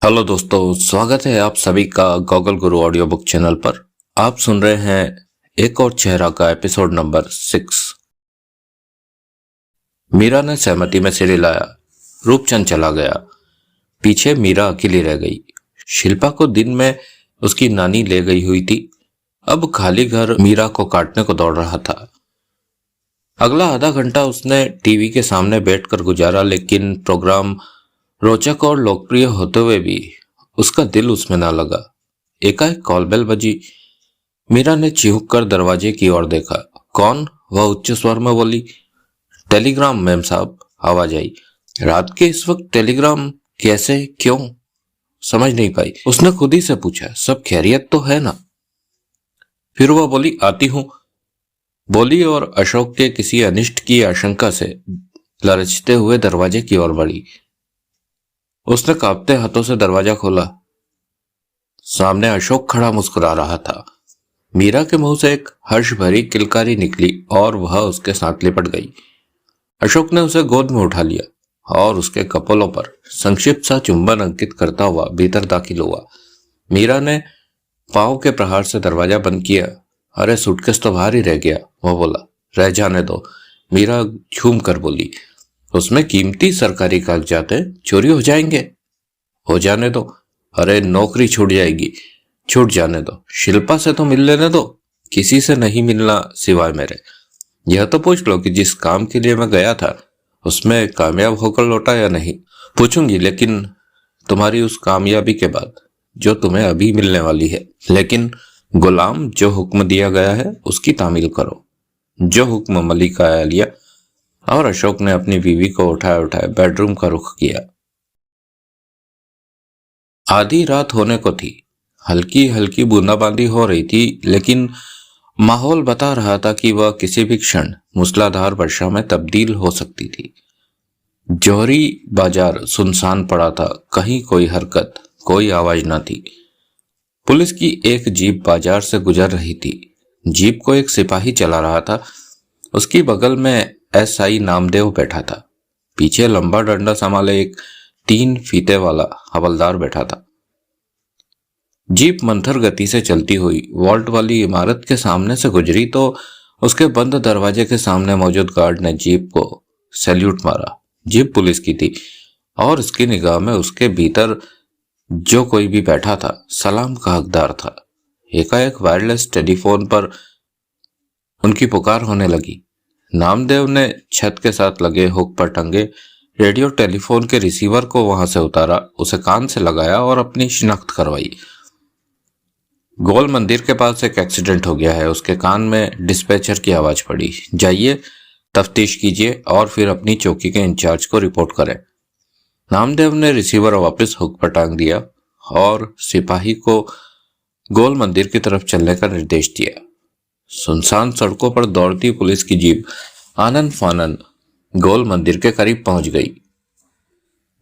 Hello दोस्तों, स्वागत है आप सभी का गॉगल गुरु ऑडियो बुक चैनल पर। आप सुन रहे हैं एक और चेहरा का एपिसोड नंबर 6। मीरा ने सहमति में सिर हिलाया। रूपचंद चला गया। पीछे मीरा अकेली रह गई। शिल्पा को दिन में उसकी नानी ले गई हुई थी। अब खाली घर मीरा को काटने को दौड़ रहा था। अगला आधा घंटा उसने टीवी के सामने बैठकर गुजारा, लेकिन प्रोग्राम रोचक और लोकप्रिय होते हुए भी उसका दिल उसमें ना लगा। एकाएक कॉल बेल बजी। मीरा ने चिहुक कर दरवाजे की ओर देखा। कौन? वह उच्च स्वर में बोली। टेलीग्राम मैम साहब, आवाज आई। रात के इस वक्त टेलीग्राम? कैसे, क्यों? समझ नहीं पाई। उसने खुद ही से पूछा, सब खैरियत तो है ना? फिर वह बोली, आती हूं, बोली और अशोक के किसी अनिष्ट की आशंका से लरचते हुए दरवाजे की ओर बढ़ी। उसने कांपते हाथों से दरवाजा खोला। सामने अशोक खड़ा मुस्कुरा रहा था। मीरा के मुंह से एक हर्ष भरी किलकारी निकली और वह उसके साथ लिपट गई। अशोक ने उसे गोद में उठा लिया और उसके कपोलों पर संक्षिप्त सा चुंबन अंकित करता हुआ भीतर दाखिल हुआ। मीरा ने पांव के प्रहार से दरवाजा बंद किया। अरे सूटकेस तो बाहर ही रह गया, वह बोला। रह जाने दो, मीरा झूम कर बोली। उसमें कीमती सरकारी कागजात है, चोरी हो जाएंगे। हो जाने दो। अरे नौकरी छूट जाएगी। छूट जाने दो। शिल्पा से तो मिल लेने दो। किसी से नहीं मिलना सिवाय मेरे। यह तो पूछ लो कि जिस काम के लिए मैं गया था उसमें कामयाब होकर लौटा या नहीं। पूछूंगी, लेकिन तुम्हारी उस कामयाबी के बाद जो तुम्हें अभी मिलने वाली है। लेकिन गुलाम, जो हुक्म दिया गया है उसकी तामील करो। जो हुक्म मलिका आलिया। और अशोक ने अपनी बीवी को उठाए उठाए बेडरूम का रुख किया। आधी रात होने को थी। हल्की हल्की बूंदाबांदी हो रही थी, लेकिन माहौल बता रहा था कि वह किसी भी क्षण मूसलाधार वर्षा में तब्दील हो सकती थी। जौहरी बाजार सुनसान पड़ा था। कहीं कोई हरकत, कोई आवाज न थी। पुलिस की एक जीप बाजार से गुजर रही थी। जीप को एक सिपाही चला रहा था। उसकी बगल में एसआई नामदेव बैठा था। पीछे लंबा डंडा संभाले एक 3 फीते वाला हवलदार बैठा था। जीप मंथर गति से चलती हुई वॉल्ट वाली इमारत के सामने से गुजरी तो उसके बंद दरवाजे के सामने मौजूद गार्ड ने जीप को सैल्यूट मारा। जीप पुलिस की थी और उसकी निगाह में उसके भीतर जो कोई भी बैठा था सलाम का हकदार था। एकाएक वायरलेस टेलीफोन पर उनकी पुकार होने लगी। नामदेव ने छत के साथ लगे हुक पर टंगे रेडियो टेलीफोन के रिसीवर को वहां से उतारा, उसे कान से लगाया और अपनी शिनाख्त करवाई। गोल मंदिर के पास एक एक्सीडेंट हो गया है, उसके कान में डिस्पैचर की आवाज पड़ी। जाइए, तफ्तीश कीजिए और फिर अपनी चौकी के इंचार्ज को रिपोर्ट करें। नामदेव ने रिसीवर वापस हुक पर टांग दिया और सिपाही को गोल मंदिर की तरफ चलने का निर्देश दिया। सुनसान सड़कों पर दौड़ती पुलिस की जीप आनन फानन गोल मंदिर के करीब पहुंच गई।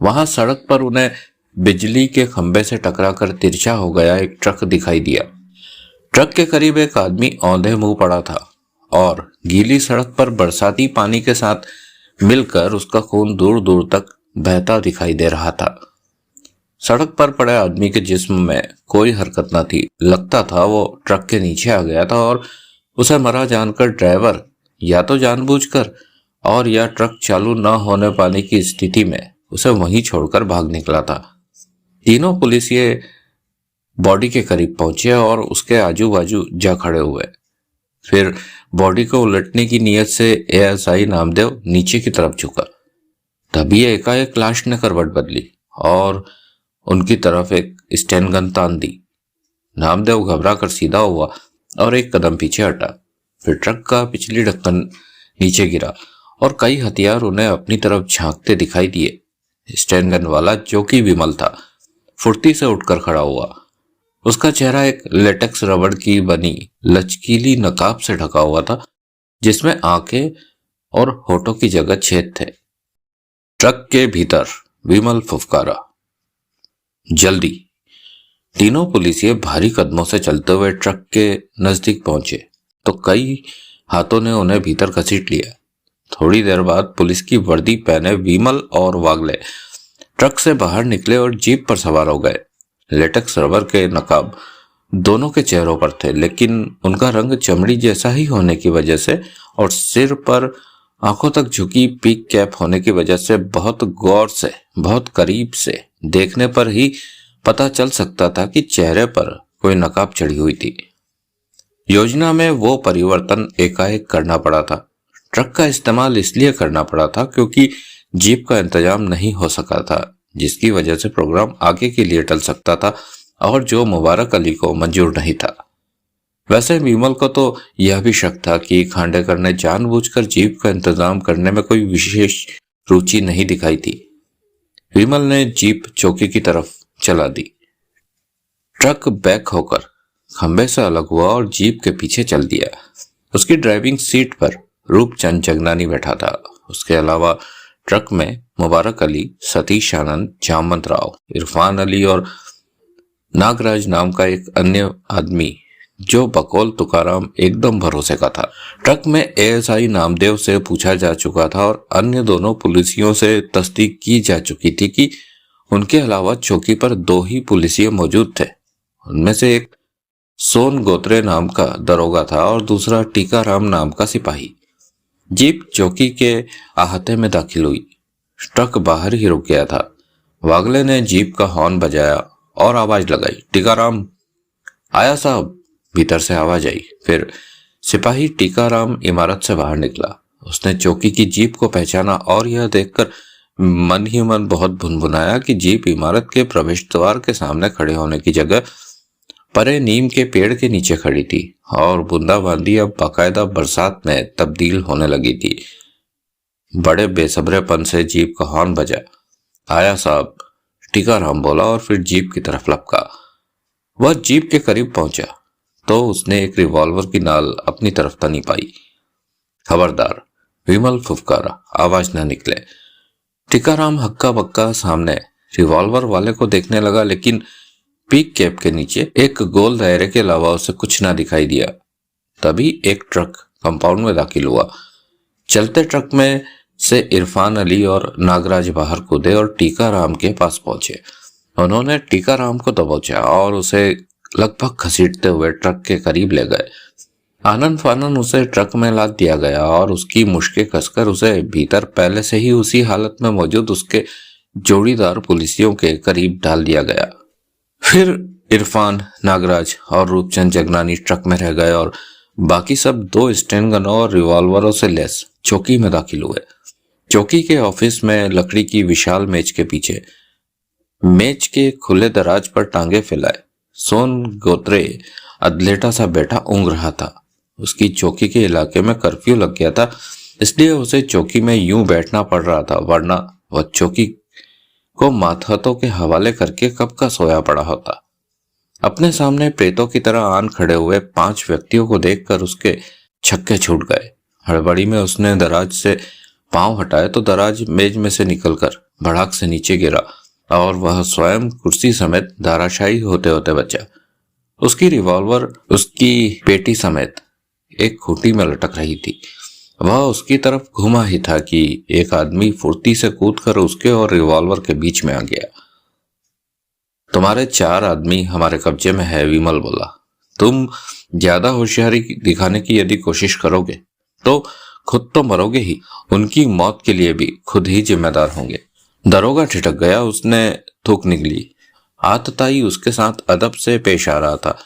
वहां सड़क पर उन्हें बिजली के खंभे से टकराकर तिरछा हो गया एक ट्रक दिखाई दिया। ट्रक के करीब एक आदमी औंधे मुंह पड़ा था और गीली सड़क पर बरसाती पानी के साथ मिलकर उसका खून दूर दूर तक बहता दिखाई दे रहा था। सड़क पर पड़े आदमी के जिस्म में कोई हरकत न थी। लगता था वो ट्रक के नीचे आ गया था और उसे मरा जानकर ड्राइवर या तो जानबूझकर और या ट्रक चालू न होने पाने की स्थिति में उसे वहीं छोड़कर भाग निकला था। तीनों पुलिसिये बॉडी के करीब पहुंचे और उसके आजू बाजू जा खड़े हुए। फिर बॉडी को उलटने की नीयत से एएसआई नामदेव नीचे की तरफ झुका। तभी एकाएक लाश ने करवट बदली और उनकी तरफ एक स्टेन गन तान दी। नामदेव घबरा कर सीधा हुआ और एक कदम पीछे हटा। फिर ट्रक का पिछली ढक्कन नीचे गिरा और कई हथियार उन्हें अपनी तरफ झांकते दिखाई दिए। स्टेन गन वाला, जो कि विमल था, फुर्ती से उठकर खड़ा हुआ। उसका चेहरा एक लेटेक्स रबड़ की बनी लचकीली नकाब से ढका हुआ था, जिसमें आंखें और होठों की जगह छेद थे। ट्रक के भीतर विमल फुफकारा, जल्दी। तीनों पुलिसिये भारी कदमों से चलते हुए ट्रक के नजदीक पहुंचे तो कई हाथों ने उन्हें भीतर घसीट लिया। थोड़ी देर बाद पुलिस की वर्दी पहने विमल और वागले ट्रक से बाहर निकले और जीप पर सवार हो गए। लेटेक्स रबर के नकाब दोनों के चेहरों पर थे, लेकिन उनका रंग चमड़ी जैसा ही होने की वजह से और सिर पर आंखों तक झुकी पीक कैप होने की वजह से बहुत गौर से, बहुत करीब से देखने पर ही पता चल सकता था कि चेहरे पर कोई नकाब चढ़ी हुई थी। योजना में वो परिवर्तन एकाएक करना पड़ा था। ट्रक का इस्तेमाल इसलिए करना पड़ा था क्योंकि जीप का इंतजाम नहीं हो सका था, जिसकी वजह से प्रोग्राम आगे के लिए टल सकता था और जो मुबारक अली को मंजूर नहीं था। वैसे विमल को तो यह भी शक था कि खांडेकर ने जानबूझकर जीप का इंतजाम करने में कोई विशेष रुचि नहीं दिखाई थी। विमल ने जीप चौकी की तरफ चला दी। ट्रक बैक होकर खंबे से अलग हुआ और जीप के पीछे चल दिया। उसकी ड्राइविंग सीट पर रूपचंद जगनानी बैठा था। उसके अलावा ट्रक में मुबारक अली, सतीश आनंद, जामवंत राव, इरफान अली और नागराज नाम का एक अन्य आदमी जो बकौल तुकाराम एकदम भरोसे का था। ट्रक में एएसआई नामदेव से पूछा जा चुका था और अन्य दोनों पुलिसियों से तस्दीक की जा चुकी थी कि उनके अलावा चौकी पर 2 ही पुलिसिये मौजूद थे। उनमें से एक सोन गोत्रे नाम का दरोगा था और दूसरा टीकाराम नाम का सिपाही। जीप चौकी के अहाते में दाखिल हुई। ट्रक बाहर ही रुक गया था। वागले ने जीप का हॉर्न बजाया और आवाज लगाई, टीकाराम। आया साहब, भीतर से आवाज आई। फिर सिपाही टीकाराम इमारत से बाहर निकला। उसने चौकी की जीप को पहचाना और यह देखकर मन ही मन बहुत भुनभुनाया कि जीप इमारत के प्रवेश द्वार के सामने खड़े होने की जगह परे नीम के पेड़ के नीचे खड़ी थी और बूंदाबांदी अब बाकायदा बरसात में तब्दील होने लगी थी। बड़े बेसब्रेपन से जीप का हॉर्न बजा। आया साहब, टीकाराम बोला और फिर जीप की तरफ लपका। वह जीप के करीब पहुंचा तो उसने एक रिवॉल्वर की नाल अपनी तरफ तनी पाई। खबरदार, विमल फुफकारा, आवाज न निकले। टीकाराम हक्का बक्का सामने रिवॉल्वर वाले को देखने लगा, लेकिन पीक कैप के नीचे एक गोल दायरे के अलावा उसे कुछ ना दिखाई दिया। तभी एक ट्रक कंपाउंड में दाखिल हुआ। चलते ट्रक में से इरफान अली और नागराज बाहर कूदे और टीकाराम के पास पहुंचे। उन्होंने टीकाराम को दबोचा और उसे लगभग घसीटते हुए ट्रक के करीब ले गए। आनन फानन उसे ट्रक में लाद दिया गया और उसकी मुश्कें कसकर उसे भीतर पहले से ही उसी हालत में मौजूद उसके जोड़ीदार पुलिसियों के करीब डाल दिया गया। फिर इरफान, नागराज और रूपचंद जगनानी ट्रक में रह गए और बाकी सब 2 स्टेन गनों और रिवॉल्वरों से लैस चौकी में दाखिल हुए। चौकी के ऑफिस में लकड़ी की विशाल मेज के पीछे, मेज के खुले दराज पर टांगे फैलाए, सोन गोत्रे अधलेटा सा बैठा ऊँघ रहा था। उसकी चौकी के इलाके में कर्फ्यू लग गया था, इसलिए उसे चौकी में यूं बैठना पड़ रहा था, वरना वह चौकी को मातहतों के हवाले करके कब का सोया पड़ा होता। अपने सामने प्रेतों की तरह आन खड़े हुए 5 व्यक्तियों को देखकर उसके छक्के छूट गए। हड़बड़ी में उसने दराज से पांव हटाए तो दराज मेज में से निकलकर भड़ाक से नीचे गिरा और वह स्वयं कुर्सी समेत धाराशायी होते होते बचा। उसकी रिवॉल्वर उसकी पेटी समेत एक खूंटी में लटक रही थी। वह उसकी तरफ घुमा ही था कि एक आदमी फुर्ती से कूदकर उसके और रिवॉल्वर के बीच में आ गया। तुम्हारे 4 आदमी हमारे कब्जे में है, विमल बोला। तुम ज्यादा होशियारी दिखाने की यदि कोशिश करोगे तो खुद तो मरोगे ही, उनकी मौत के लिए भी खुद ही जिम्मेदार होंगे। दरोगा ठिठक गया। उसने थूक निकली। आतताई उसके साथ अदब से पेश आ रहा था,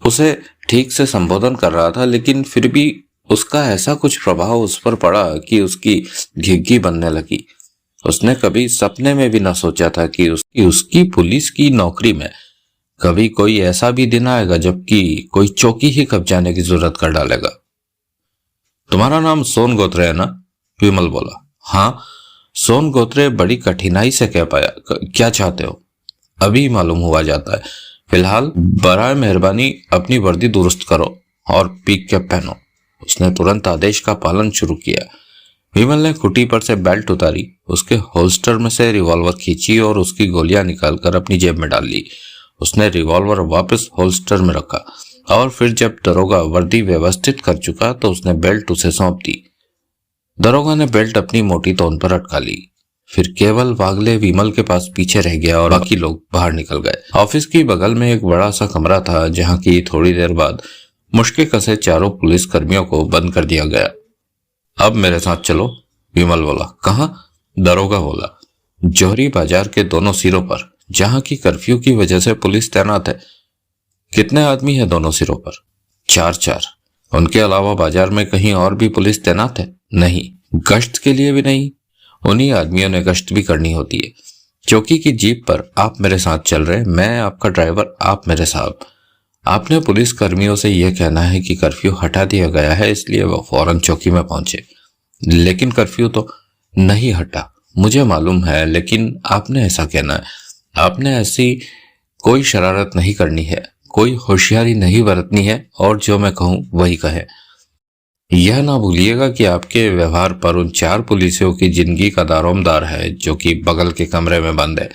उसे ठीक से संबोधन कर रहा था, लेकिन फिर भी उसका ऐसा कुछ प्रभाव उस पर पड़ा कि उसकी घिघी बनने लगी। उसने कभी सपने में भी न सोचा था कि उसकी पुलिस की नौकरी में कभी कोई ऐसा भी दिन आएगा जबकि कोई चौकी ही कब्जाने की जरूरत कर डालेगा। तुम्हारा नाम सोन गोत्रे है ना? विमल बोला। हाँ, सोन गोत्रे बड़ी कठिनाई से कह पाया। क्या चाहते हो? अभी मालूम हुआ जाता है। फिलहाल बराए मेहरबानी अपनी वर्दी दुरुस्त करो और पीक कैप पहनो। उसने तुरंत आदेश का पालन शुरू किया। विमल ने कुटी पर से बेल्ट उतारी, उसके होल्स्टर में से रिवॉल्वर खींची और उसकी गोलियां निकालकर अपनी जेब में डाल ली। उसने रिवॉल्वर वापस होल्स्टर में रखा और फिर जब दरोगा वर्दी व्यवस्थित कर चुका तो उसने बेल्ट उसे सौंप दी। दरोगा ने बेल्ट अपनी मोटी तोन पर अटका ली। फिर केवल वागले विमल के पास पीछे रह गया और बाकी लोग बाहर निकल गए। ऑफिस की बगल में एक बड़ा सा कमरा था जहां की थोड़ी देर बाद मुश्किल कसे चारों पुलिस कर्मियों को बंद कर दिया गया। अब मेरे साथ चलो, विमल बोला। कहाँ? दरोगा बोला। जौहरी बाजार के दोनों सिरों पर, जहां की कर्फ्यू की वजह से पुलिस तैनात है। कितने आदमी है दोनों सिरों पर? 4-4। उनके अलावा बाजार में कहीं और भी पुलिस तैनात है? नहीं, गश्त के लिए भी नहीं। उन्हीं आदमियों ने गश्त भी करनी होती है। चौकी की जीप पर आप मेरे साथ चल रहे, मैं आपका ड्राइवर, आप मेरे साहब। आपने पुलिस कर्मियों से यह कहना है कि कर्फ्यू हटा दिया गया है, इसलिए वो फौरन चौकी में पहुंचे। लेकिन कर्फ्यू तो नहीं हटा, मुझे मालूम है, लेकिन आपने ऐसा कहना है। आपने ऐसी कोई शरारत नहीं करनी है, कोई होशियारी नहीं बरतनी है, और जो मैं कहूं वही कहे। यह ना भूलिएगा कि आपके व्यवहार पर उन 4 पुलिसियों की जिंदगी का दारोमदार है जो कि बगल के कमरे में बंद है।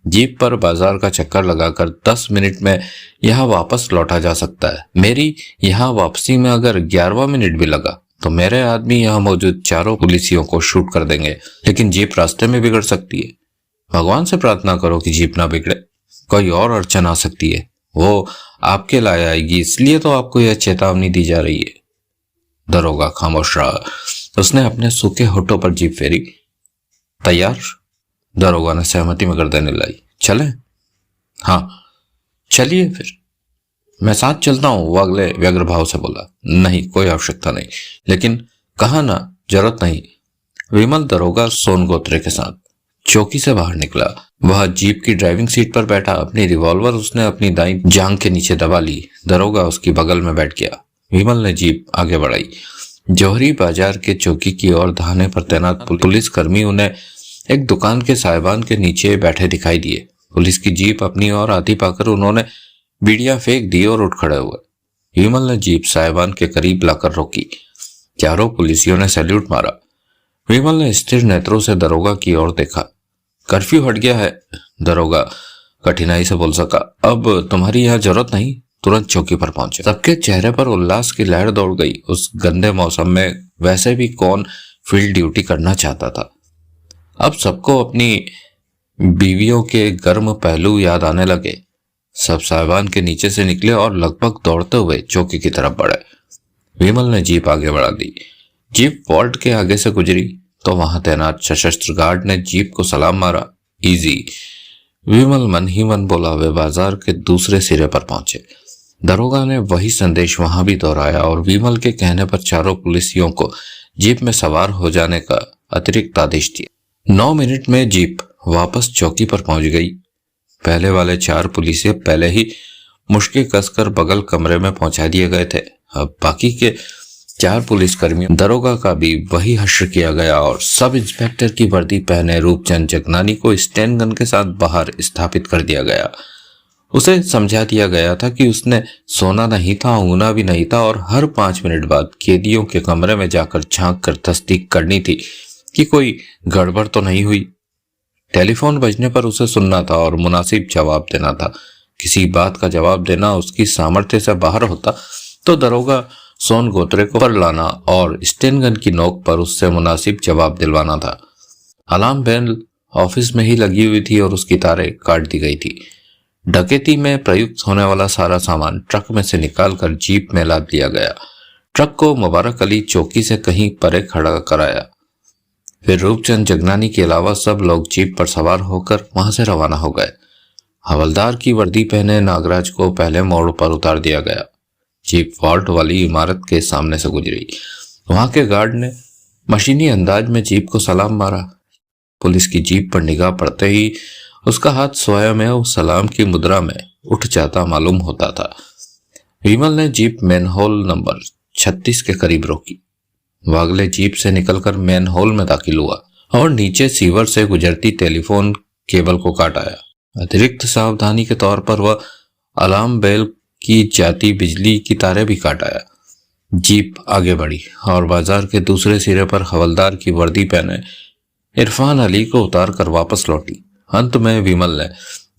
जीप पर बाजार का चक्कर लगाकर 10 मिनट में यहाँ वापस लौटा जा सकता है। मेरी यहाँ वापसी में अगर 11वां मिनट भी लगा तो मेरे आदमी यहाँ मौजूद 4 पुलिसियों को शूट कर देंगे, लेकिन जीप रास्ते में बिगड़ सकती है। भगवान से प्रार्थना करो कि जीप ना बिगड़े, कोई और अड़चन आ सकती है, वो आपके लाए आएगी, इसलिए तो आपको यह चेतावनी दी जा रही है। दरोगा खामोश रहा। उसने अपने सूखे होठों पर जीप फेरी। तैयार? दरोगा ने सहमति में गर्दन हिलाई। चलें? हाँ, चलिए फिर। मैं साथ चलता हूं, वो अगले व्यग्र भाव से बोला। नहीं, कोई आवश्यकता नहीं, लेकिन कहा ना, जरूरत नहीं। विमल दरोगा सोनगोत्रे के साथ चौकी से बाहर निकला। वह जीप की ड्राइविंग सीट पर बैठा। अपनी रिवॉल्वर उसने अपनी दाईं जांघ के नीचे दबा ली। दरोगा उसकी बगल में बैठ गया। विमल ने जीप आगे बढ़ाई। जौहरी बाजार के चौकी की ओर धाने पर तैनात पुलिस कर्मी उन्हें एक दुकान के साइबान के नीचे बैठे दिखाई दिए। पुलिस की जीप अपनी ओर आती पाकर उन्होंने बीड़ियां फेंक दी और उठ खड़े हुए। विमल ने जीप साइबान के करीब लाकर रोकी। 4 पुलिसियों ने सैल्यूट मारा। विमल ने स्थिर नेत्रों से दरोगा की ओर देखा। कर्फ्यू हट गया है, दरोगा कठिनाई से बोल सका। अब तुम्हारी यहाँ जरूरत नहीं। तुरंत चौकी पर पहुंचे। सबके चेहरे पर उल्लास की लहर दौड़ गई। उस गंदे मौसम में वैसे भी कौन फील्ड ड्यूटी करना चाहता था। अब सबको अपनी बीवियों के गर्म पहलू याद आने लगे। सब साइबान के नीचे से निकले और लगभग दौड़ते हुए चौकी की तरफ बढ़े। विमल ने जीप आगे बढ़ा दी। जीप वॉल्ट के आगे से गुजरी तो वहां तैनात सशस्त्र गार्ड ने जीप को सलाम मारा। इजी, विमल मन ही मन बोला। वे बाजार के दूसरे सिरे पर पहुंचे। दरोगा ने वही संदेश वहां भी दोहराया और विमल के कहने पर 4 पुलिसियों को जीप में सवार हो जाने का अतिरिक्त आदेश दिया। 9 मिनट में जीप वापस चौकी पर पहुंच गई। पहले वाले 4 पुलिसिया पहले ही मुश्किल कसकर बगल कमरे में पहुंचा दिए गए थे। अब बाकी के 4 पुलिसकर्मियों दरोगा का भी वही हश्र किया गया और सब इंस्पेक्टर की वर्दी पहने रूपचंद जगनानी को स्टैन गन के साथ बाहर स्थापित कर दिया गया। उसे समझा दिया गया था कि उसने सोना नहीं था, ऊना भी नहीं था, और हर 5 मिनट बाद कैदियों के कमरे में जाकर झांक कर तस्दीक करनी थी कि कोई गड़बड़ तो नहीं हुई। टेलीफोन बजने पर उसे सुनना था और मुनासिब जवाब देना था। किसी बात का जवाब देना उसकी सामर्थ्य से बाहर होता तो दरोगा सोनगोत्रे को पर लाना और स्टेनगन की नोक पर उससे मुनासिब जवाब दिलवाना था। अलार्म बेल ऑफिस में ही लगी हुई थी और उसकी तारें काट दी गई थी। डकैती में प्रयुक्त होने वाला सारा सामान ट्रक में से निकालकर जीप में लाद लिया गया। ट्रक को मुबारक अली चौकी से कहीं परे खड़ा कराया। फिर रूपचंद जगनानी के अलावा सब लोग जीप पर सवार होकर वहां से रवाना हो गए। हवलदार की वर्दी पहने नागराज को पहले मोड़ पर उतार दिया गया। जीप वॉल्ट वाली इमारत के सामने से गुजरी। वहां के गार्ड ने मशीनी अंदाज में जीप को सलाम मारा। पुलिस की जीप पर निगाह पड़ते ही उसका हाथ स्वयं सलाम की मुद्रा में उठ जाता मालूम होता था। विमल ने जीप मैनहोल नंबर 36 के करीब रोकी। वागले जीप से निकलकर मैनहोल में दाखिल हुआ और नीचे सीवर से गुजरती टेलीफोन केबल को काट आया। अतिरिक्त सावधानी के तौर पर वह अलार्म बेल की जाती बिजली की तारें भी काट आया। जीप आगे बढ़ी और बाजार के दूसरे सिरे पर हवलदार की वर्दी पहने इरफान अली को उतार कर वापस लौटी। अंत में विमल ने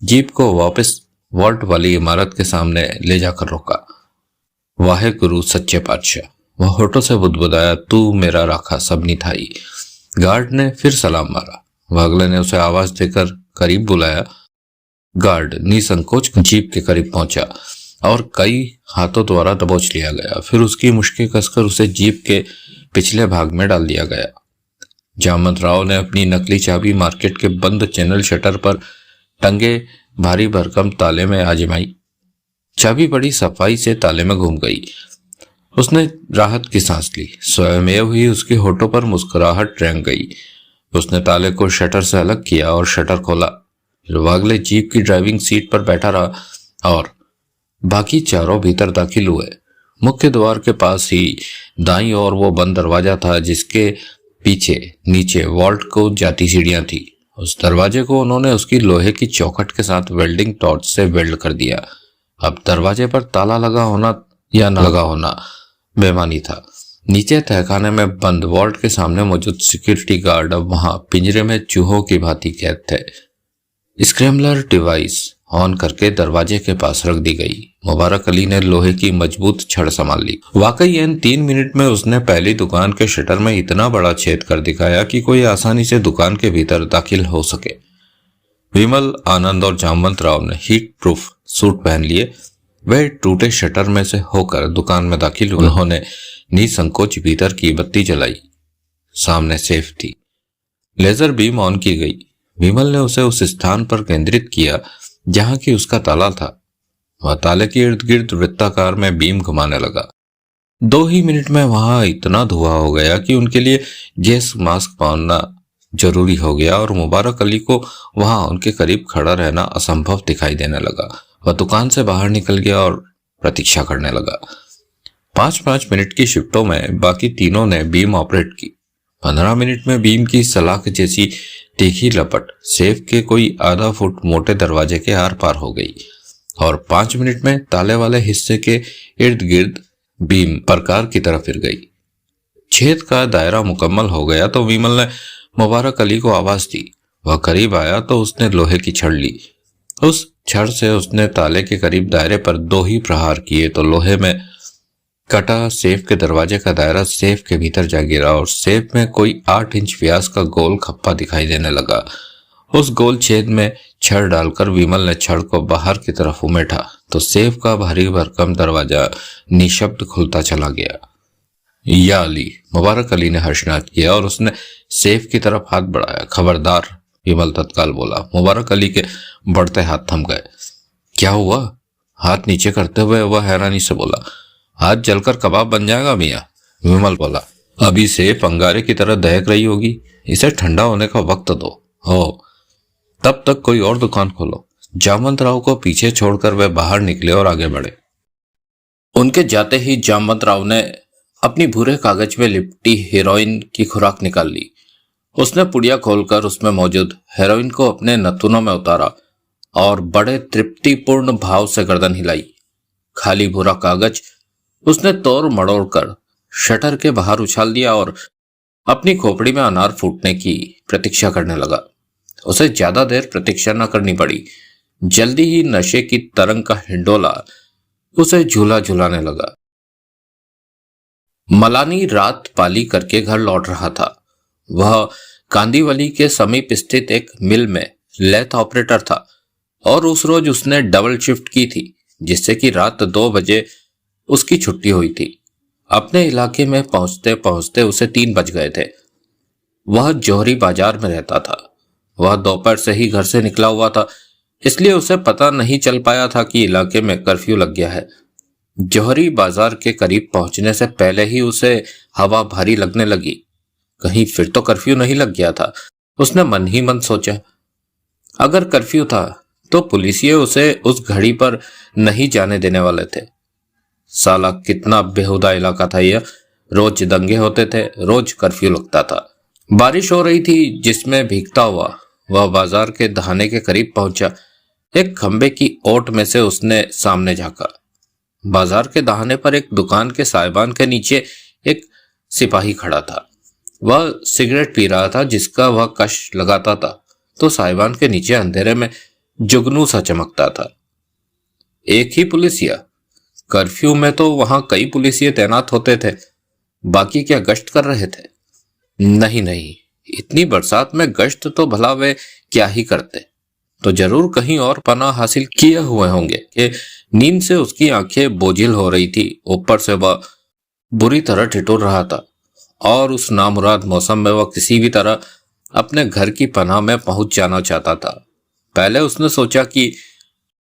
जीप को वापस वॉल्ट वाली इमारत के सामने ले जाकर रोका। वाहे गुरु सच्चे पातशाह, वह होठों से बुदबुदाया, तू मेरा राखा सबनी थाई। गार्ड ने फिर सलाम मारा। वागले ने उसे आवाज देकर करीब बुलाया। गार्ड निसंकोच जीप के करीब पहुंचा और कई हाथों द्वारा दबोच लिया गया। फिर उसकी मुश्किल कसकर उसे जीप के पिछले भाग में डाल दिया गया। जामवंत राव ने अपनी नकली चाबी मार्केट के बंद चैनल शटर पर टंगे भारी भरकम ताले में आजमाई। चाबी बड़ी सफाई से ताले में घूम गई। उसने राहत की सांस ली। स्वयमेव ही उसके होठों पर मुस्कुराहट रेंग गई। उसने ताले को शटर से अलग किया और शटर खोला। फिर वागले जीप की ड्राइविंग सीट पर बैठा रहा और बाकी चारों भीतर दाखिल हुए। मुख्य द्वार के पास ही दाईं ओर वो बंद दरवाजा था जिसके पीछे नीचे वॉल्ट को जाती सीढ़ियां थी। उस दरवाजे को उन्होंने उसकी लोहे की चौखट के साथ वेल्डिंग टॉर्च से वेल्ड कर दिया। अब दरवाजे पर ताला लगा होना या न लगा होना बेमानी था। नीचे तहखाने में बंद वॉल्ट के सामने मौजूद सिक्योरिटी गार्ड अब वहां पिंजरे में चूहों की भांति कैद थे। स्क्रैम्बलर डिवाइस ऑन करके दरवाजे के पास रख दी गई। मुबारक अली ने लोहे की मजबूत छड़ संभाल ली। वाकई इन 3 मिनट में उसने पहली दुकान के शटर में इतना बड़ा छेद कर दिखाया कि कोई आसानी से दुकान के भीतर दाखिल हो सके। विमल, आनंद और जामवंत राव ने हीट प्रूफ सूट पहन लिए। वे टूटे शटर में से होकर दुकान में दाखिल हुए। उन्होंने निसंकोच भीतर की बत्ती जलाई। सामने सेफ थी। लेजर बीम ऑन की गई। विमल ने उसे उस स्थान पर केंद्रित किया जहां की उसका ताला था। वह ताले के इर्द गिर्द वृत्ताकार में बीम घुमाने लगा। 2 ही मिनट में वहां इतना धुआं हो गया कि उनके लिए गैस मास्क पहनना जरूरी हो गया और मुबारक अली को वहां उनके करीब खड़ा रहना असंभव दिखाई देने लगा। वह दुकान से बाहर निकल गया और प्रतीक्षा करने लगा। 5-5 मिनट की शिफ्टों में बाकी तीनों ने बीम ऑपरेट की। 15 मिनट में बीम की सलाख जैसी तीखी लपट सेफ के कोई आधा फुट मोटे दरवाजे के आर पार हो गई और 5 मिनट में ताले वाले हिस्से के इर्द गिर्द बीम प्रकार की तरफ फिर गई। छेद का दायरा मुकम्मल हो गया तो विमल ने मुबारक अली को आवाज दी। वह करीब आया तो उसने लोहे की छड़ ली। उस छड़ से उसने ताले के करीब दायरे पर 2 ही प्रहार किए तो लोहे में कटा सेफ के दरवाजे का दायरा सेफ के भीतर जा गिरा और सेफ में कोई 8 इंच व्यास का गोल खप्पा दिखाई देने लगा। उस गोल छेद में छड़ डालकर विमल ने छड़ को बाहर की तरफ उमेटा तो सेफ का भारी भरकम दरवाजा निशब्द खुलता चला गया। या अली, मुबारक अली ने हर्षनाद किया और उसने सेफ की तरफ हाथ बढ़ाया। खबरदार, विमल तत्काल बोला। मुबारक अली के बढ़ते हाथ थम गए। क्या हुआ? हाथ नीचे करते हुए वह हैरानी से बोला। हाथ जलकर कबाब बन जाएगा मियां, विमल बोला। अभी सेफ अंगारे की तरह दहक रही होगी, इसे ठंडा होने का वक्त दो। हो, तब तक कोई और दुकान खोलो। जामवंत राव को पीछे छोड़कर वे बाहर निकले और आगे बढ़े। उनके जाते ही जामवंत राव ने अपनी भूरे कागज में लिपटी हेरोइन की खुराक निकाल ली। उसने पुड़िया खोलकर उसमें मौजूद हेरोइन को अपने नथुनों में उतारा और बड़े तृप्तिपूर्ण भाव से गर्दन हिलाई। खाली भूरा कागज उसने तोड़ मड़ोड़ कर शटर के बाहर उछाल दिया और अपनी खोपड़ी में अनार फूटने की प्रतीक्षा करने लगा। उसे ज्यादा देर प्रतीक्षा न करनी पड़ी। जल्दी ही नशे की तरंग का हिंडोला उसे झूला झुलाने लगा। मलानी रात पाली करके घर लौट रहा था। वह कांदीवली के समीप स्थित एक मिल में लेथ ऑपरेटर था और उस रोज उसने डबल शिफ्ट की थी, जिससे कि रात 2 बजे उसकी छुट्टी हुई थी। अपने इलाके में पहुंचते पहुंचते उसे 3 बज गए थे। वह जौहरी बाजार में रहता था। वह दोपहर से ही घर से निकला हुआ था, इसलिए उसे पता नहीं चल पाया था कि इलाके में कर्फ्यू लग गया है। जौहरी बाजार के करीब पहुंचने से पहले ही उसे हवा भारी लगने लगी। कहीं फिर तो कर्फ्यू नहीं लग गया था, उसने मन ही मन सोचा। अगर कर्फ्यू था तो पुलिसिये उसे उस घड़ी पर नहीं जाने देने वाले थे। साला कितना बेहुदा इलाका था यह। रोज दंगे होते थे, रोज कर्फ्यू लगता था। बारिश हो रही थी जिसमें भीगता हुआ वह बाजार के दहाने के करीब पहुंचा। एक खंबे की ओट में से उसने सामने झांका। बाजार के दहाने पर एक दुकान के साइबान के नीचे एक सिपाही खड़ा था। वह सिगरेट पी रहा था जिसका वह कश लगाता था तो साइबान के नीचे अंधेरे में जुगनू सा चमकता था। एक ही पुलिसिया। कर्फ्यू में तो वहां कई पुलिसिये तैनात होते थे, बाकी क्या गश्त कर रहे थे? नहीं, इतनी बरसात में गश्त तो भला वे क्या ही करते, तो जरूर कहीं और पनाह हासिल किए हुए होंगे कि नींद से उसकी आंखें बोझिल हो रही थी। ऊपर से वह बुरी तरह ठिठुर रहा था और उस नामुराद मौसम में वह किसी भी तरह अपने घर की पनाह में पहुंच जाना चाहता था। पहले उसने सोचा कि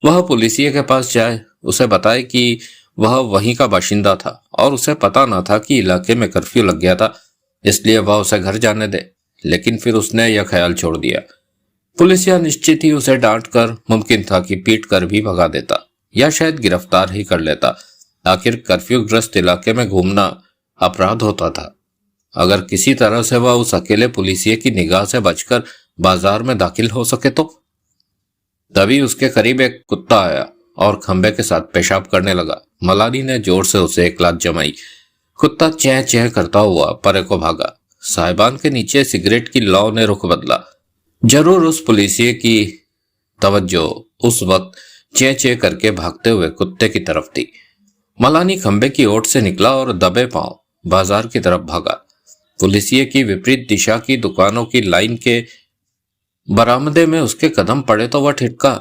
वह पुलिसिया के पास जाए, उसे बताए कि वह वहीं का बाशिंदा था और उसे पता न था कि इलाके में कर्फ्यू लग गया था, इसलिए वह उसे घर जाने दे। लेकिन फिर उसने यह ख्याल छोड़ दिया। पुलिसिया निश्चित ही उसे डांट कर, मुमकिन था कि पीट कर भी भगा देता या शायद गिरफ्तार ही कर लेता। आखिर कर्फ्यू ग्रस्त इलाके में घूमना अपराध होता था। अगर किसी तरह से वह उस अकेले पुलिसिया की निगाह से बचकर बाजार में दाखिल हो सके तो। तभी उसके करीब एक कुत्ता आया और खंबे के साथ पेशाब करने लगा। मलानी ने जोर से उसे एक लात जमाई। कुत्ता चें चें करता हुआ परे को भागा। साहिबान के नीचे सिगरेट की लौ ने रुख बदला। जरूर उस पुलिसिया की तवज्जो उस वक्त चें चें करके भागते हुए कुत्ते की तरफ थी। मलानी खंबे की ओट से निकला और दबे पांव बाजार की तरफ भागा। पुलिसिया की विपरीत दिशा की दुकानों की लाइन के बरामदे में उसके कदम पड़े तो वह ठिठका।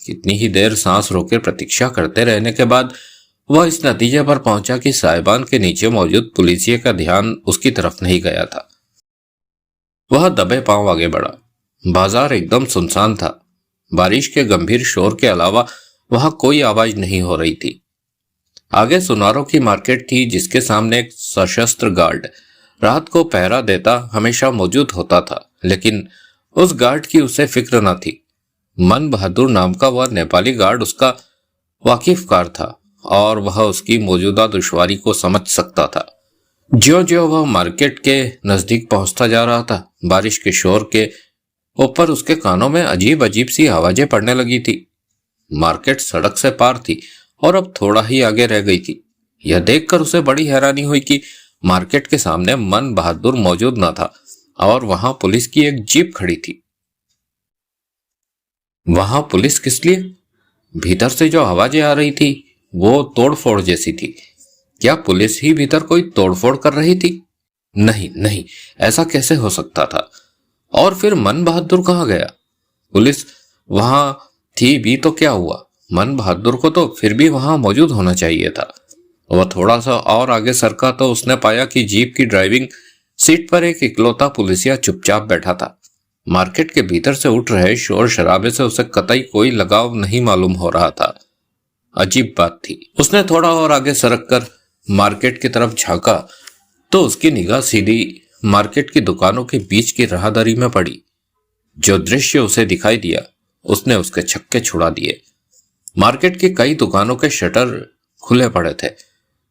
कितनी ही देर सांस रोके प्रतीक्षा करते रहने के बाद वह इस नतीजे पर पहुंचा कि साहिबान के नीचे मौजूद पुलिसिया का ध्यान उसकी तरफ नहीं गया था। वह दबे पांव आगे बढ़ा। बाजार एकदम सुनसान था। बारिश के गंभीर शोर के अलावा वहां कोई आवाज नहीं हो रही थी। आगे सुनारों की मार्केट थी, जिसके सामने एक सशस्त्र गार्ड रात को पहरा देता हमेशा मौजूद होता था, लेकिन उस गार्ड की उसे फिक्र न थी। मन बहादुर नाम का वह नेपाली गार्ड उसका वाकिफकार था और वह उसकी मौजूदा दुश्वारी को समझ सकता था। ज्यों-ज्यों वह मार्केट के नजदीक पहुंचता जा रहा था, बारिश के शोर के ऊपर उसके कानों में अजीब अजीब सी आवाजें पड़ने लगी थी। मार्केट सड़क से पार थी और अब थोड़ा ही आगे रह गई थी। यह देखकर उसे बड़ी हैरानी हुई कि मार्केट के सामने मन बहादुर मौजूद न था और वहां पुलिस की एक जीप खड़ी थी। वहां पुलिस किस लिए? भीतर से जो आवाजें आ रही थी वो तोड़फोड़ जैसी थी। क्या पुलिस ही भीतर कोई तोड़फोड़ कर रही थी? नहीं नहीं, ऐसा कैसे हो सकता था? और फिर मन बहादुर कहाँ गया? पुलिस वहां थी भी तो क्या हुआ? मन बहादुर को तो फिर भी वहां मौजूद होना चाहिए था। वह थोड़ा सा और आगे सरका तो उसने पाया कि जीप की ड्राइविंग सीट पर एक इकलौता पुलिसिया चुपचाप बैठा था। मार्केट के भीतर से उठ रहे शोर शराबे से उसे कतई कोई लगाव नहीं मालूम हो रहा था। अजीब बात थी। उसने थोड़ा और आगे सरक कर मार्केट की तरफ झांका तो उसकी निगाह सीधी मार्केट की दुकानों के बीच की राहदारी में पड़ी। जो दृश्य उसे दिखाई दिया उसने उसके छक्के छुड़ा दिए। मार्केट की कई दुकानों के शटर खुले पड़े थे।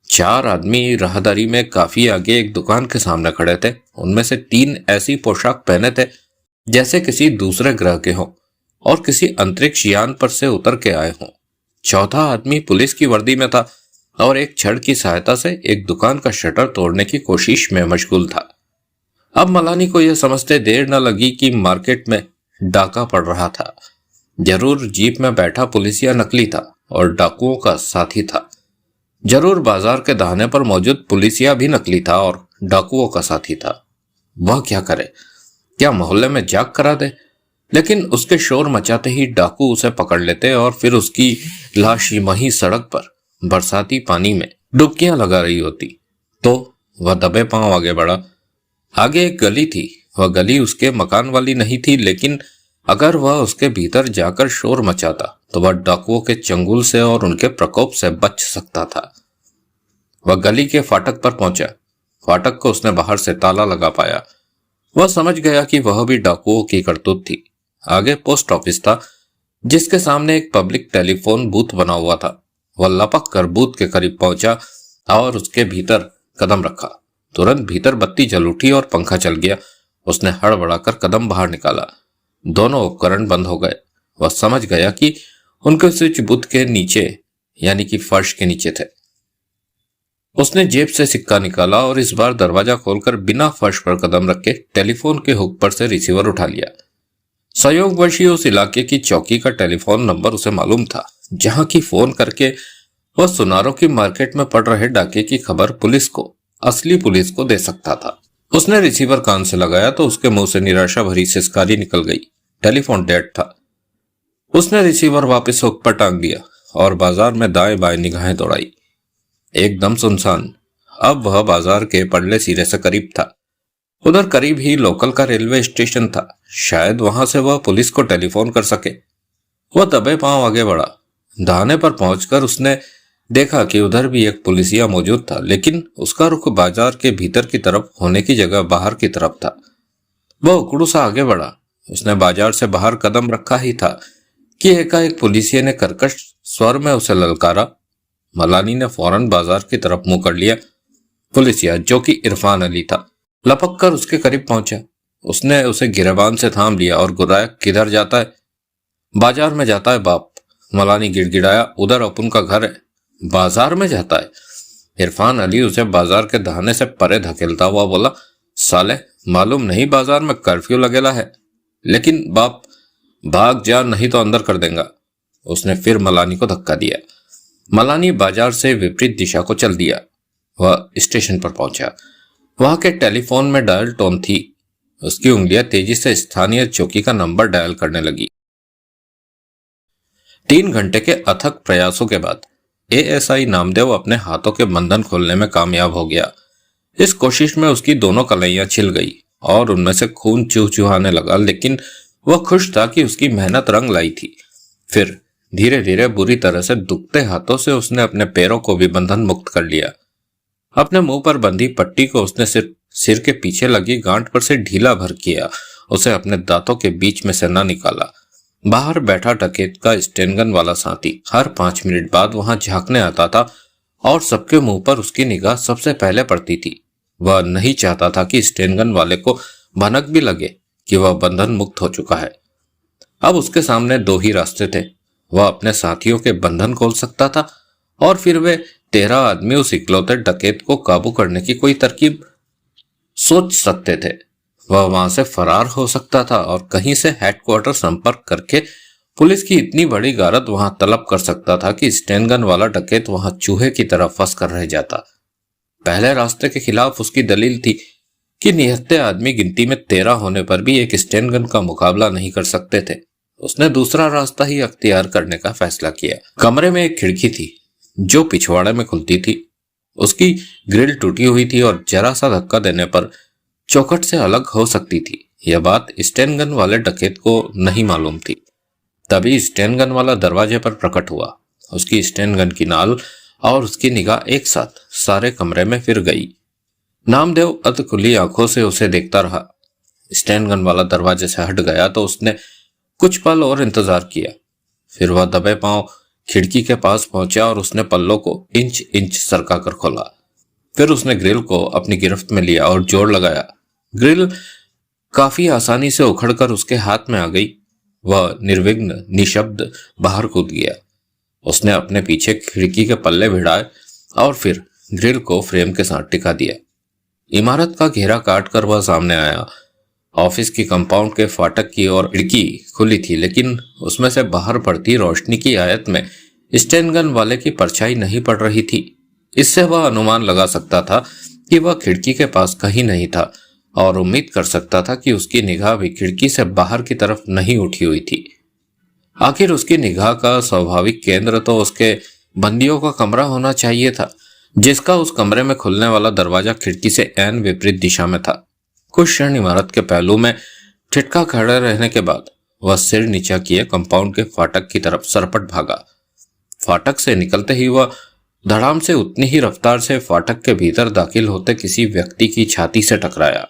4 आदमी राहदारी में काफी आगे एक दुकान के सामने खड़े थे। उनमें से 3 ऐसी पोशाक पहने थे जैसे किसी दूसरे ग्रह के हों और किसी अंतरिक्ष यान पर से उतर के आए हों। चौथा आदमी पुलिस की वर्दी में था और एक छड़ की सहायता से एक दुकान का शटर तोड़ने की कोशिश में मशगूल था। अब मलानी को यह समझते देर न लगी कि मार्केट में डाका पड़ रहा था। जरूर जीप में बैठा पुलिसिया नकली था और डाकुओं का साथी था। जरूर बाजार के दाहने पर मौजूद पुलिसिया भी नकली था और डाकुओं का साथी था। वह क्या करे? क्या मोहल्ले में जाग करा दे? लेकिन उसके शोर मचाते ही डाकू उसे पकड़ लेते और फिर उसकी लाश वहीं सड़क पर बरसाती पानी में डुबकियां लगा रही होती। तो वह दबे पांव आगे बढ़ा। आगे एक गली थी। वह गली उसके मकान वाली नहीं थी, लेकिन अगर वह उसके भीतर जाकर शोर मचाता तो वह डाकुओं के चंगुल से और उनके प्रकोप से बच सकता था। वह गली के फाटक पर पहुंचा। फाटक को उसने बाहर से ताला लगा पाया। वह समझ गया कि वह भी डाकुओं की करतूत थी। आगे पोस्ट ऑफिस था, जिसके सामने एक पब्लिक टेलीफोन बूथ बना हुआ था। वह लपक कर बूथ के करीब पहुंचा और उसके भीतर कदम रखा। तुरंत भीतर बत्ती जल उठी और पंखा चल गया। उसने हड़बड़ाकर कदम बाहर निकाला। दोनों उपकरण बंद हो गए। वह समझ गया कि उनके स्विच बूथ के नीचे यानी कि फर्श के नीचे थे। उसने जेब से सिक्का निकाला और इस बार दरवाजा खोलकर बिना फर्श पर कदम रखे टेलीफोन के हुक पर से रिसीवर उठा लिया। संयोगवश उस इलाके की चौकी का टेलीफोन नंबर उसे मालूम था, जहां की फोन करके वह सुनारों की मार्केट में पड़ रहे डाके की खबर पुलिस को, असली पुलिस को दे सकता था। उसने रिसीवर कान से लगाया तो उसके मुंह से निराशा भरी सिसकारी निकल गई। टेलीफोन डेड था। उसने रिसीवर वापस हुक पर टांग दिया और बाजार में दाएं बाएं निगाहें दौड़ाई। एकदम सुनसान। अब वह बाजार के पड़ले सिरे से करीब था। उधर करीब ही लोकल का रेलवे स्टेशन था। शायद वहां से वह पुलिस को टेलीफोन कर सके। वह दबे पांव आगे बढ़ा। दहाने पर पहुंचकर उसने देखा कि उधर भी एक पुलिसिया मौजूद था, लेकिन उसका रुख बाजार के भीतर की तरफ होने की जगह बाहर की तरफ था। वह उकड़ू सा आगे बढ़ा। उसने बाजार से बाहर कदम रखा ही था कि एकाएक पुलिसिया ने कर्कश स्वर में उसे ललकारा। मलानी ने फौरन बाजार की तरफ मुंह कर लिया। पुलिसिया, जो कि इरफान अली था, लपक कर उसके करीब पहुंचा। उसने उसे गिरबान से थाम लिया और गुर्राया, किधर जाता है? बाजार में जाता है बाप। मलानी गिड़गिड़ाया, उधर अपुन का घर है। बाजार में जाता है? इरफान अली उसे बाजार के दहाने से परे धकेलता हुआ बोला, साले मालूम नहीं बाजार में कर्फ्यू लगेला है? लेकिन बाप, भाग जा नहीं तो अंदर कर देगा। उसने फिर मलानी को धक्का दिया। मलानी बाजार से विपरीत दिशा को चल दिया। वह स्टेशन पर पहुंचा। वहां के टेलीफोन में डायल टोन थी। उसकी उंगलियां तेजी से स्थानीय चौकी का नंबर डायल करने लगी। 3 घंटे के अथक प्रयासों के बाद एएसआई नामदेव अपने हाथों के बंधन खोलने में कामयाब हो गया। इस कोशिश में उसकी दोनों कलाइयां छिल गई और उनमें से खून चूहचूहाने लगा, लेकिन वह खुश था कि उसकी मेहनत रंग लाई थी। फिर धीरे धीरे बुरी तरह से दुखते हाथों से उसने अपने पैरों को भी बंधन मुक्त कर लिया। अपने मुंह पर बंधी पट्टी को उसने सिर के पीछे लगी गांठ पर से ढीला भर किया। उसे अपने दांतों के बीच में से न निकाला। बाहर बैठा डकैत का स्टेनगन वाला साथी हर 5 मिनट बाद वहां झांकने आता था और सबके मुंह पर उसकी निगाह सबसे पहले पड़ती थी। वह नहीं चाहता था कि स्टेनगन वाले को भनक भी लगे कि वह बंधन मुक्त हो चुका है। अब उसके सामने 2 ही रास्ते थे। वह अपने साथियों के बंधन खोल सकता था और फिर वे 13 आदमी उस इकलौते डकैत को काबू करने की कोई तरकीब सोच सकते थे। वह वहां से फरार हो सकता था और कहीं से हेडक्वार्टर संपर्क करके पुलिस की इतनी बड़ी गारद वहां तलब कर सकता था कि स्टेनगन वाला डकैत वहां चूहे की तरह फंस कर रह जाता। पहले रास्ते के खिलाफ उसकी दलील थी कि निहत्थे आदमी गिनती में 13 होने पर भी एक स्टेनगन का मुकाबला नहीं कर सकते थे। उसने दूसरा रास्ता ही अख्तियार करने का फैसला किया। कमरे में एक खिड़की थी जो पिछवाड़े में खुलती थी। उसकी ग्रिल टूटी हुई थी और जरा सा धक्का देने पर चौखट से अलग हो सकती थी। यह बात स्टेनगन वाले डकैत को नहीं मालूम थी। तभी स्टेनगन वाला दरवाजे पर प्रकट हुआ। उसकी स्टेनगन की नाल और उसकी निगाह एक साथ सारे कमरे में फिर गई। नामदेव अधखुली आंखों से उसे देखता रहा। स्टेनगन वाला दरवाजे से हट गया तो उसने कुछ पल और इंतजार किया। फिर वह दबे पांव खिड़की के पास पहुंचा और उसने पल्लों को इंच इंच सरका कर खोला। फिर उसने ग्रिल को अपनी गिरफ्त में लिया और जोर लगाया। ग्रिल काफी आसानी से उखड़कर उसके हाथ में आ गई। वह निर्विघ्न निशब्द बाहर कूद गया। उसने अपने पीछे खिड़की के पल्ले भिड़ाए और फिर ग्रिल को फ्रेम के साथ टिका दिया। इमारत का घेरा काटकर वह सामने आया। ऑफिस की कंपाउंड के फाटक की ओर खिड़की खुली थी, लेकिन उसमें से बाहर पड़ती रोशनी की आयत में स्टेनगन वाले की परछाई नहीं पड़ रही थी। इससे वह अनुमान लगा सकता था कि वह खिड़की के पास कहीं नहीं था और उम्मीद कर सकता था कि उसकी निगाह भी खिड़की से बाहर की तरफ नहीं उठी हुई थी। आखिर उसकी निगाह का स्वाभाविक केंद्र तो उसके बंदियों का कमरा होना चाहिए था, जिसका उस कमरे में खुलने वाला दरवाजा खिड़की से ऐन विपरीत दिशा में था। कुछ क्षण इमारत के पहलू में ठिठका खड़े रहने के बाद वह सिर नीचा किए कंपाउंड के फाटक की तरफ सरपट भागा। फाटक से निकलते ही वह धड़ाम से उतनी ही रफ्तार से फाटक के भीतर दाखिल होते किसी व्यक्ति की छाती से टकराया।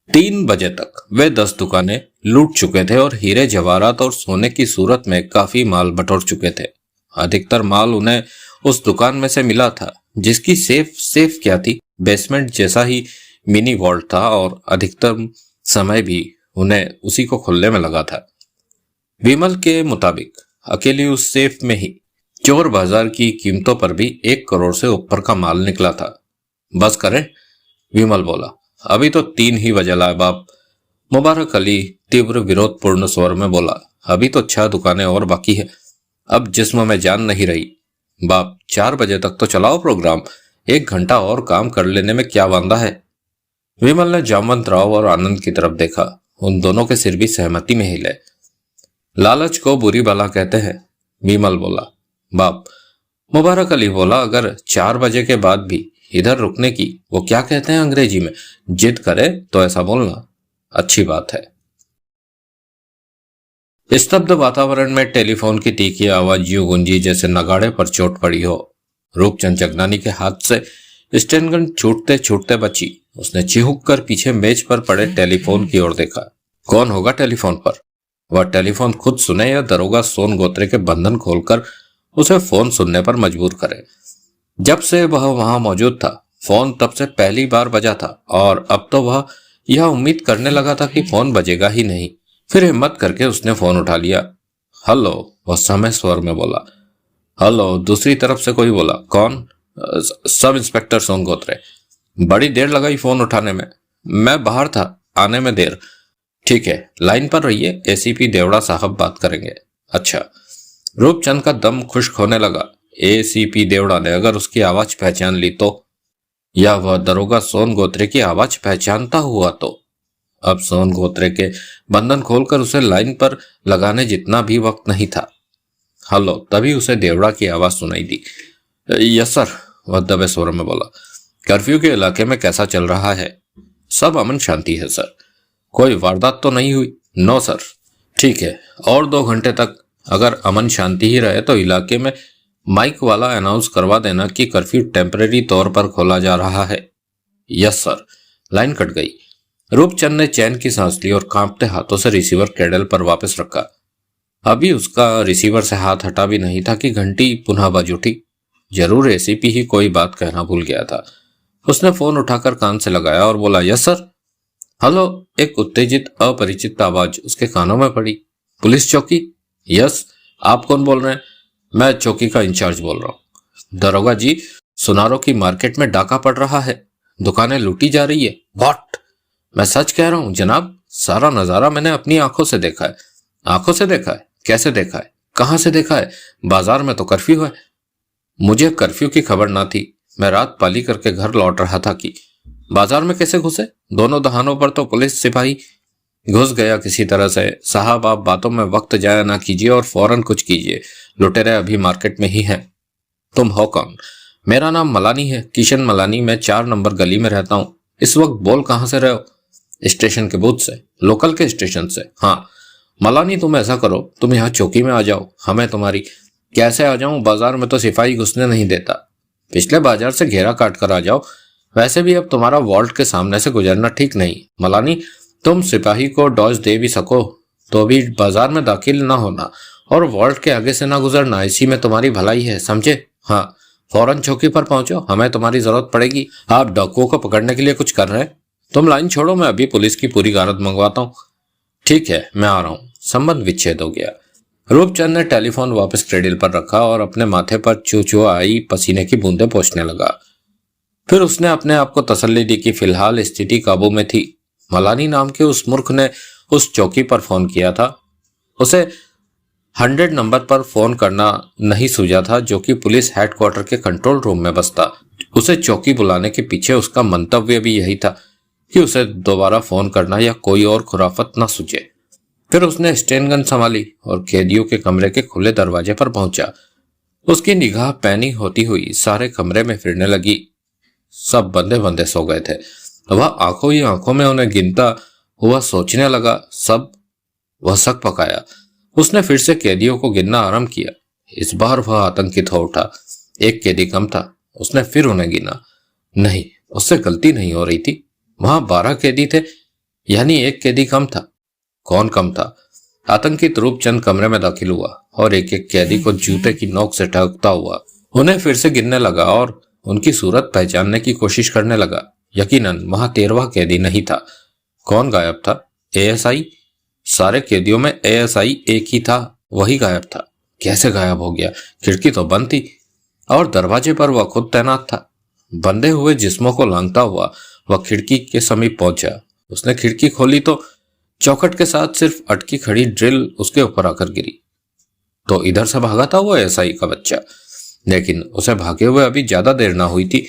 3 बजे तक वे 10 दुकानें लूट चुके थे और हीरे जवाहरात और सोने की सूरत में काफी माल बटोर चुके थे। अधिकतर माल उन्हें उस दुकान में से मिला था जिसकी सेफ क्या थी, बेसमेंट जैसा ही मिनी वॉल्ट था और अधिकतर समय भी उन्हें उसी को खोलने में लगा था। विमल के मुताबिक अकेली उस सेफ में ही चोर बाजार की कीमतों पर भी 1 करोड़ से ऊपर का माल निकला था। बस करें, विमल बोला। अभी तो 3 ही बजे लाए बाप। मुबारक अली तीव्र विरोधपूर्ण स्वर में बोला। अभी तो 6 दुकानें और बाकी है। अब जिस्म में जान नहीं रही बाप। 4 बजे तक तो चलाओ प्रोग्राम। 1 घंटा और काम कर लेने में क्या वांदा है। विमल ने जामवंत राव और आनंद की तरफ देखा। उन दोनों के सिर भी सहमति में हिले। लालच को बुरी बला कहते हैं, विमल बोला। बाप मुबारक अली बोला, अगर 4 बजे के बाद भी इधर रुकने की, वो क्या कहते हैं अंग्रेजी में, जिद करे तो ऐसा बोलना। अच्छी बात है। स्तब्ध वातावरण में टेलीफोन की तीखी आवाज यूं गूंजी जैसे नगाड़े पर चोट पड़ी हो। रूपचंद जगनानी के हाथ से स्टेनगन छूटते छूटते बची। उसने चिहुक कर पीछे मेज पर पड़े टेलीफोन की ओर देखा। कौन होगा टेलीफोन पर? वह टेलीफोन खुद सुने या दरोगा सोन गोत्रे के बंधन खोलकर उसे फोन सुनने पर मजबूर करे। जब से वह वहां मौजूद था, फोन तब से पहली बार बजा था और अब तो वह यह उम्मीद करने लगा था कि फोन बजेगा ही नहीं। फिर हिम्मत करके उसने फोन उठा लिया। हेलो, वह समय स्वर में बोला। हेलो, दूसरी तरफ से कोई बोला। कौन? सब इंस्पेक्टर सोन गोत्रे। बड़ी देर लगाई फोन उठाने में। मैं बाहर था, आने में देर। ठीक है, लाइन पर रहिए, एसीपी देवड़ा साहब बात करेंगे। अच्छा। रूपचंद का दम खुश्क होने लगा। एसीपी देवड़ा ने अगर उसकी आवाज पहचान ली तो, या वह दरोगा सोन गोत्रे की आवाज पहचानता हुआ तो। अब सोन गोत्रे के बंधन खोलकर उसे लाइन पर लगाने जितना भी वक्त नहीं था। हेलो, तभी उसे देवड़ा की आवाज सुनाई दी। यस सर, वह दबे स्वर में बोला। कर्फ्यू के इलाके में कैसा चल रहा है? सब अमन शांति है सर। कोई वारदात तो नहीं हुई? No sir. ठीक है, और 2 घंटे तक अगर अमन शांति ही रहे तो इलाके में माइक वाला अनाउंस करवा देना कि कर्फ्यू टेम्परेरी तौर पर खोला जा रहा है। Yes sir. लाइन कट गई। रूपचंद ने चैन की सांस ली और कांपते हाथों से रिसीवर कैडल पर वापस रखा। अभी उसका रिसीवर से हाथ हटा भी नहीं था कि घंटी पुनः बज उठी। जरूर एसीपी ही कोई बात कहना भूल गया था। उसने फोन उठाकर कान से लगाया और बोला, यस सर। हेलो, एक उत्तेजित अपरिचित आवाज उसके कानों में पड़ी। पुलिस चौकी? यस। आप कौन बोल रहे हैं? मैं चौकी का इंचार्ज बोल रहा हूँ। दरोगा जी, सुनारों की मार्केट में डाका पड़ रहा है, दुकानें लूटी जा रही है। व्हाट? मैं सच कह रहा हूँ जनाब, सारा नजारा मैंने अपनी आंखों से देखा है। आंखों से देखा है? कैसे देखा है? कहां से देखा है? बाजार में तो कर्फ्यू है। मुझे कर्फ्यू की खबर ना थी। मैं रात पाली करके घर लौट रहा था कि बाजार में कैसे घुसे? दोनों दहानों पर तो पुलिस सिपाही। घुस गया किसी तरह से। साहब, आप बातों में वक्त जाया ना कीजिए और फौरन कुछ कीजिए। लुटेरे अभी मार्केट में ही हैं। तुम हो कौन? मेरा नाम मलानी है, किशन मलानी। मैं 4 नंबर गली में रहता हूँ। इस वक्त बोल कहां से रहे हो? स्टेशन के बूथ से। लोकल के स्टेशन से? हाँ। मलानी, तुम ऐसा करो, तुम यहाँ चौकी में आ जाओ। हमें तुम्हारी। कैसे आ जाऊं? बाजार में तो सिपाही घुसने नहीं देता। पिछले बाजार से घेरा काट कर आ जाओ। वैसे भी अब तुम्हारा वॉल्ट के सामने से गुजरना ठीक नहीं। मलानी, तुम सिपाही को डॉज दे भी सको तो भी बाजार में दाखिल ना होना और वॉल्ट के आगे से ना गुजरना, इसी में तुम्हारी भलाई है, समझे? हाँ, फौरन चौकी पर पहुंचो, हमें तुम्हारी जरूरत पड़ेगी। आप डाकुओं को पकड़ने के लिए कुछ कर रहे हैं? तुम लाइन छोड़ो, मैं अभी पुलिस की पूरी गारद मंगवाता हूँ। ठीक है, मैं आ रहा हूँ। संबंध विच्छेद हो गया। रूपचंद ने टेलीफोन वापस क्रेडिल पर रखा और अपने माथे पर चू आई पसीने की बूंदें पोंछने लगा। फिर उसने अपने आप को तसल्ली दी कि फिलहाल स्थिति काबू में थी। मलानी नाम के उस मूर्ख ने उस चौकी पर फोन किया था। उसे 100 नंबर पर फोन करना नहीं सूझा था, जो कि पुलिस हेडक्वार्टर के कंट्रोल रूम में बसता। उसे चौकी बुलाने के पीछे उसका मंतव्य भी यही था कि उसे दोबारा फोन करना या कोई और खुराफत न सूझे। फिर उसने स्टेनगन संभाली और कैदियों के कमरे के खुले दरवाजे पर पहुंचा। उसकी निगाह पैनी होती हुई सारे कमरे में फिरने लगी। सब बंदे बंदे सो गए थे। वह आंखों ही आंखों में उन्हें गिनता हुआ सोचने लगा। सब वह शक पकाया। उसने फिर से कैदियों को गिनना आरंभ किया। इस बार वह आतंकित हो उठा। 1 कैदी कम था। उसने फिर उन्हें गिना। नहीं, उससे गलती नहीं हो रही थी। वहां 12 कैदी थे, यानी 1 कैदी कम था। कौन कम था? आतंकित रूपचंद कमरे में दाखिल हुआ और एक एक कैदी को जूते की नोक से ठगता हुआ उन्हें फिर से गिनने लगा और उनकी सूरत पहचानने की कोशिश करने लगा। यकीनन वहां 13वां कैदी नहीं था। कौन गायब था? एएसआई। सारे कैदियों में एएसआई एक ही था, वही गायब था। कैसे गायब हो गया? खिड़की तो बंद थी और दरवाजे पर वह खुद तैनात था। बंधे हुए जिस्मों को लांघता हुआ वह खिड़की के समीप पहुंचा। उसने खिड़की खोली तो चौखट के साथ सिर्फ अटकी खड़ी ड्रिल उसके ऊपर आकर गिरी। तो इधर से भागा था वो एएसआई का बच्चा, लेकिन उसे भागे हुए अभी ज्यादा देर ना हुई थी।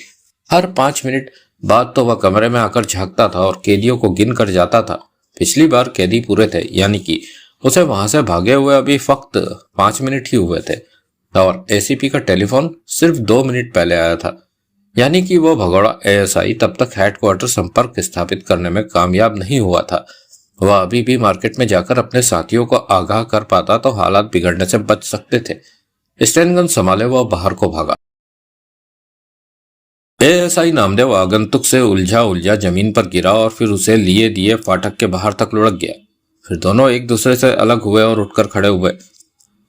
हर 5 मिनट बाद तो वह कमरे में आकर झांकता था और कैदियों को गिन कर जाता था। पिछली बार कैदी पूरे थे, यानी कि उसे वहां से भागे हुए अभी फक्त 5 मिनट ही हुए थे और एसीपी का टेलीफोन सिर्फ 2 मिनट पहले आया था, यानी कि वो भगोड़ा एएसआई तब तक हेडक्वार्टर संपर्क स्थापित करने में कामयाब नहीं हुआ था। वह अभी भी मार्केट में जाकर अपने साथियों को आगाह कर पाता तो हालात बिगड़ने से बच सकते थे। स्टैन गन संभाले वह बाहर को भागा। एएसआई नामदेव आगंतुक से उलझा उलझा जमीन पर गिरा और फिर उसे लिए दिए फाटक के बाहर तक लुढ़क गया। फिर दोनों एक दूसरे से अलग हुए और उठकर खड़े हुए।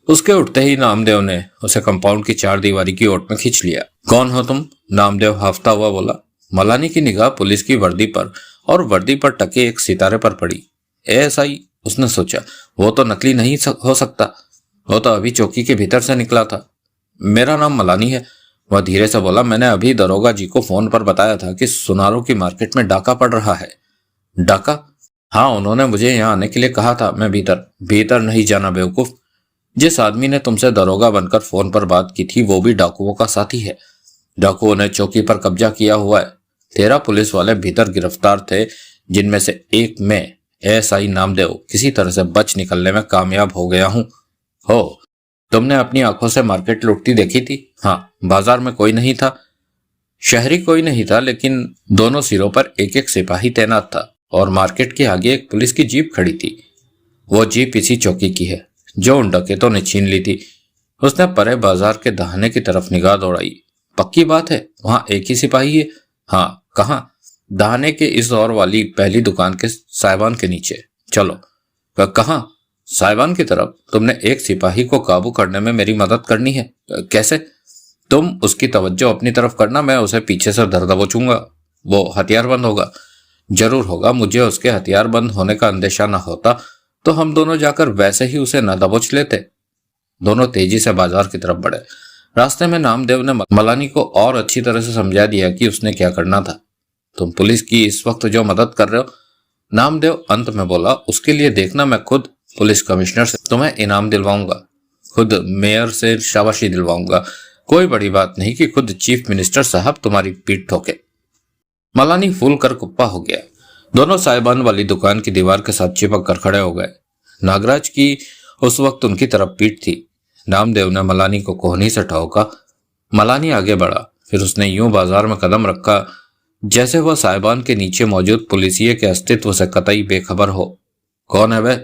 उसके उठते ही नामदेव ने उसे कंपाउंड की चार दीवारी की ओट में खींच लिया। कौन हो तुम? नामदेव हाफता हुआ बोला। मलानी की निगाह पुलिस की वर्दी पर और वर्दी पर टके एक सितारे पर पड़ी। एएसआई, उसने सोचा, वो तो नकली नहीं हो सकता, वो तो अभी चौकी के भीतर से निकला था। मेरा नाम मलानी है, वह धीरे से बोला। मैंने अभी दरोगा जी को फोन पर बताया था कि सुनारों की मार्केट में डाका पड़ रहा है। डाका? हाँ, उन्होंने मुझे यहाँ आने के लिए कहा था। मैं भीतर नहीं जाना बेवकूफ। जिस आदमी ने तुमसे दरोगा बनकर फोन पर बात की थी वो भी डाकुओं का साथी है। डाकुओं ने चौकी पर कब्जा किया हुआ है। 13 पुलिस वाले भीतर गिरफ्तार थे, जिनमें से एक में एएसआई नामदेव किसी तरह से बच निकलने में कामयाब हो गया हूं। हो, तुमने अपनी आंखों से मार्केट लुटती देखी थी? हाँ। बाजार में कोई नहीं था? शहरी कोई नहीं था, लेकिन दोनों सिरों पर एक एक सिपाही तैनात था और मार्केट के आगे एक पुलिस की जीप खड़ी थी। वो जीप इसी चौकी की है जो उन डकैतों ने छीन ली थी। उसने परे बाजार के दाहिने की तरफ निगाह दौड़ाई। पक्की बात है, वहां एक ही सिपाही है? हाँ। कहाँ? दाहिने के इस और वाली पहली दुकान के साइबान के नीचे। चलो। कहाँ? साइबान की तरफ। तुमने एक सिपाही को काबू करने में मेरी मदद करनी है। कैसे? तुम उसकी तवज्जो अपनी तरफ करना, मैं उसे पीछे से धर दबोचूंगा। वो हथियारबंद होगा? जरूर होगा। मुझे उसके हथियारबंद होने का अंदेशा न होता तो हम दोनों जाकर वैसे ही उसे न दबोच लेते। दोनों तेजी से बाजार की तरफ बढ़े। रास्ते में नामदेव ने मलानी को और अच्छी तरह से समझा दिया कि उसने क्या करना था। तुम पुलिस की इस वक्त जो मदद कर रहे हो, नामदेव अंत में बोला, उसके लिए देखना मैं खुद पुलिस कमिश्नर से तुम्हें इनाम दिलवाऊंगा, खुद मेयर से शाबाशी दिलवाऊंगा। कोई बड़ी बात नहीं कि खुद चीफ मिनिस्टर साहब तुम्हारी पीठ ठोके। मलानी फूल कर कुप्पा हो गया। दोनों साहिबान वाली दुकान की दीवार के साथ चिपक कर खड़े हो गए। नागराज की उस वक्त उनकी तरफ पीठ थी। नामदेव ने मलानी को कोहनी से ठोका। मलानी आगे बढ़ा। फिर उसने यूं बाजार में कदम रखा जैसे वह साहिबान के नीचे मौजूद पुलिसिये के अस्तित्व से कतई बेखबर हो। कौन है वह?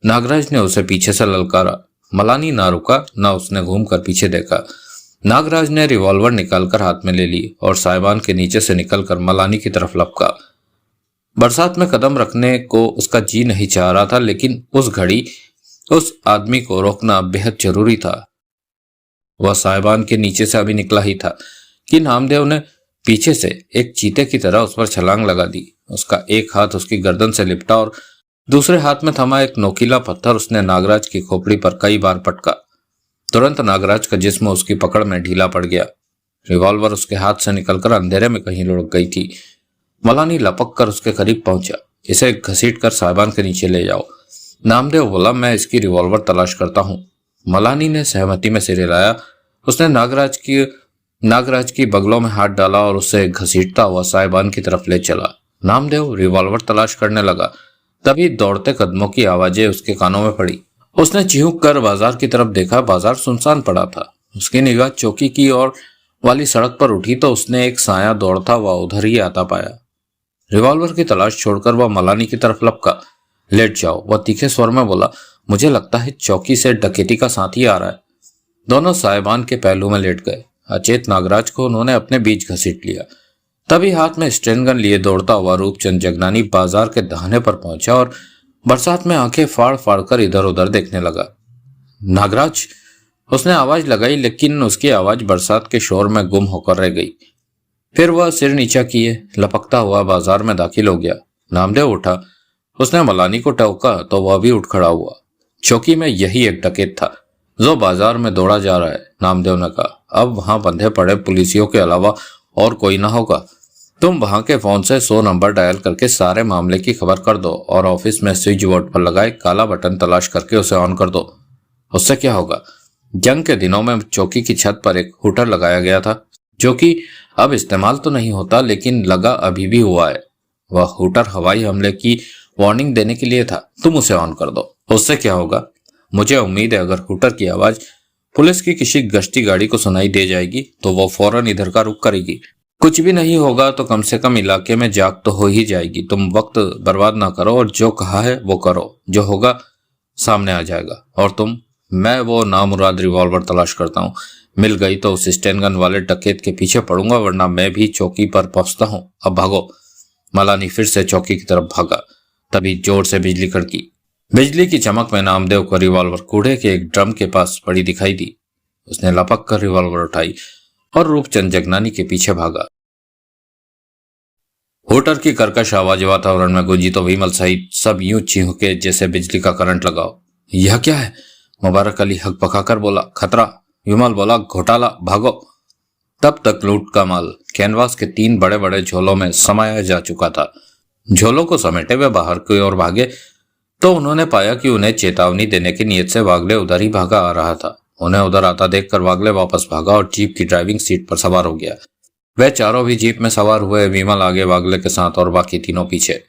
नागराज ने उसे पीछे से ललकारा। मलानी ना रुका, ना उसने घूमकर पीछे देखा। नागराज ने रिवॉल्वर निकालकर हाथ में ले ली और साहिबान के नीचे से निकलकर मलानी की तरफ लपका। बरसात में कदम रखने को उसका जी नहीं चाह रहा था, लेकिन उस घड़ी उस आदमी को रोकना बेहद जरूरी था। वह साहिबान के नीचे से अभी निकला ही था कि नामदेव ने पीछे से एक चीते की तरह उस पर छलांग लगा दी। उसका एक हाथ उसकी गर्दन से लिपटा और दूसरे हाथ में थमा एक नोकीला पत्थर उसने नागराज की खोपड़ी पर कई बार पटका। तुरंत नागराज का जिस्म उसकी पकड़ में ढीला पड़ गया। रिवॉल्वर उसके हाथ से निकलकर अंधेरे में कहीं लुढ़क गई थी। मलानी लपक कर उसके करीब पहुंचा। इसे घसीट कर साहिबान के नीचे ले जाओ। नामदेव बोला, मैं इसकी रिवॉल्वर तलाश करता हूं। मलानी ने सहमति में सिर हिलाया। उसने नागराज की बगलों में हाथ डाला और उसे घसीटता हुआ साहिबान की तरफ ले चला। नामदेव रिवॉल्वर तलाश करने लगा। तभी दौड़ते कदमों की आवाजें उसके कानों में पड़ी। उसने चिहुक कर बाजार की तरफ देखा। बाजार सुनसान पड़ा था। उसकी निगाह चौकी की ओर वाली सड़क पर उठी तो उसने एक साया दौड़ता हुआ उधर ही आता पाया। रिवॉल्वर की तलाश छोड़कर वह मलानी की तरफ लपका। लेट जाओ, वह तीखे स्वर में बोला। मुझे लगता है चौकी से डकैती का साथी आ रहा है। दोनों साहिबान के पहलू में लेट गए। अचेत नागराज को उन्होंने अपने बीच घसीट लिया। तभी हाथ में स्टेन गन लिए दौड़ता हुआ रूपचंद जगनानी बाजार के दाहिने पर पहुंचा और बरसात में आंखें फाड़ फाड़ कर इधर उधर देखने लगा। नागराज, उसने आवाज लगाई, लेकिन उसकी आवाज बरसात के शोर में गुम होकर रह गई। फिर वह सिर नीचा किए लपकता हुआ बाजार में दाखिल हो गया। नामदेव उठा। उसने मलानी को टोका तो वह भी उठ खड़ा हुआ। चौकी में यही एक डकैत था जो बाजार में दौड़ा जा रहा है, नामदेव ने कहा। अब वहां बंधे पड़े पुलिसियों के अलावा और कोई ना होगा। तुम वहां के फोन से 100 नंबर डायल करके सारे मामले की खबर कर दो और ऑफिस में स्विच बोर्ड पर लगाए काला बटन तलाश करके उसे ऑन कर दो। उससे क्या होगा? जंग के दिनों में चौकी की छत पर एक हुटर लगाया गया था जो कि अब इस्तेमाल तो नहीं होता लेकिन लगा अभी भी हुआ है। वह हूटर हवाई हमले की वार्निंग देने के लिए था। तुम उसे ऑन कर दो। उससे क्या होगा? मुझे उम्मीद है अगर हूटर की आवाज पुलिस की किसी गश्ती गाड़ी को सुनाई दे जाएगी तो वो फौरन इधर का रुख करेगी। कुछ भी नहीं होगा तो कम से कम इलाके में जाग तो हो ही जाएगी। तुम वक्त बर्बाद ना करो और जो कहा है वो करो, जो होगा सामने आ जाएगा। और तुम? मैं वो नामुराद रिवॉल्वर तलाश करता हूँ। मिल गई तो उस स्टेन गन वाले डकैत के पीछे पड़ूंगा, वरना मैं भी चौकी पर पहुंचता हूँ। अब भागो। मलानी फिर से चौकी की तरफ भागा। तभी जोर से बिजली कड़की। बिजली की चमक में नामदेव को रिवॉल्वर कूड़े के एक ड्रम के पास पड़ी दिखाई दी। उसने लपक कर रिवॉल्वर उठाई और रूपचंद जगनानी के पीछे भागा। होटर की कर्कश आवाज वातावरण में गूंजी तो विमल सहित सब यूं चीखके जैसे बिजली का करंट लगाओ। यह क्या है? मुबारक अली हक पकाकर बोला। खतरा। विमल बोला, घोटाला, भागो। तब तक लूट का माल कैनवास के 3 बड़े बड़े झोलों में समाया जा चुका था। झोलों को समेटे हुए बाहर की ओर भागे तो उन्होंने पाया कि उन्हें चेतावनी देने की नीयत से वागले उधर ही भागा आ रहा था। उन्हें उधर आता देखकर वागले वापस भागा और जीप की ड्राइविंग सीट पर सवार हो गया। वे चारों भी जीप में सवार हुए। विमल आगे वागले के साथ और बाकी तीनों पीछे।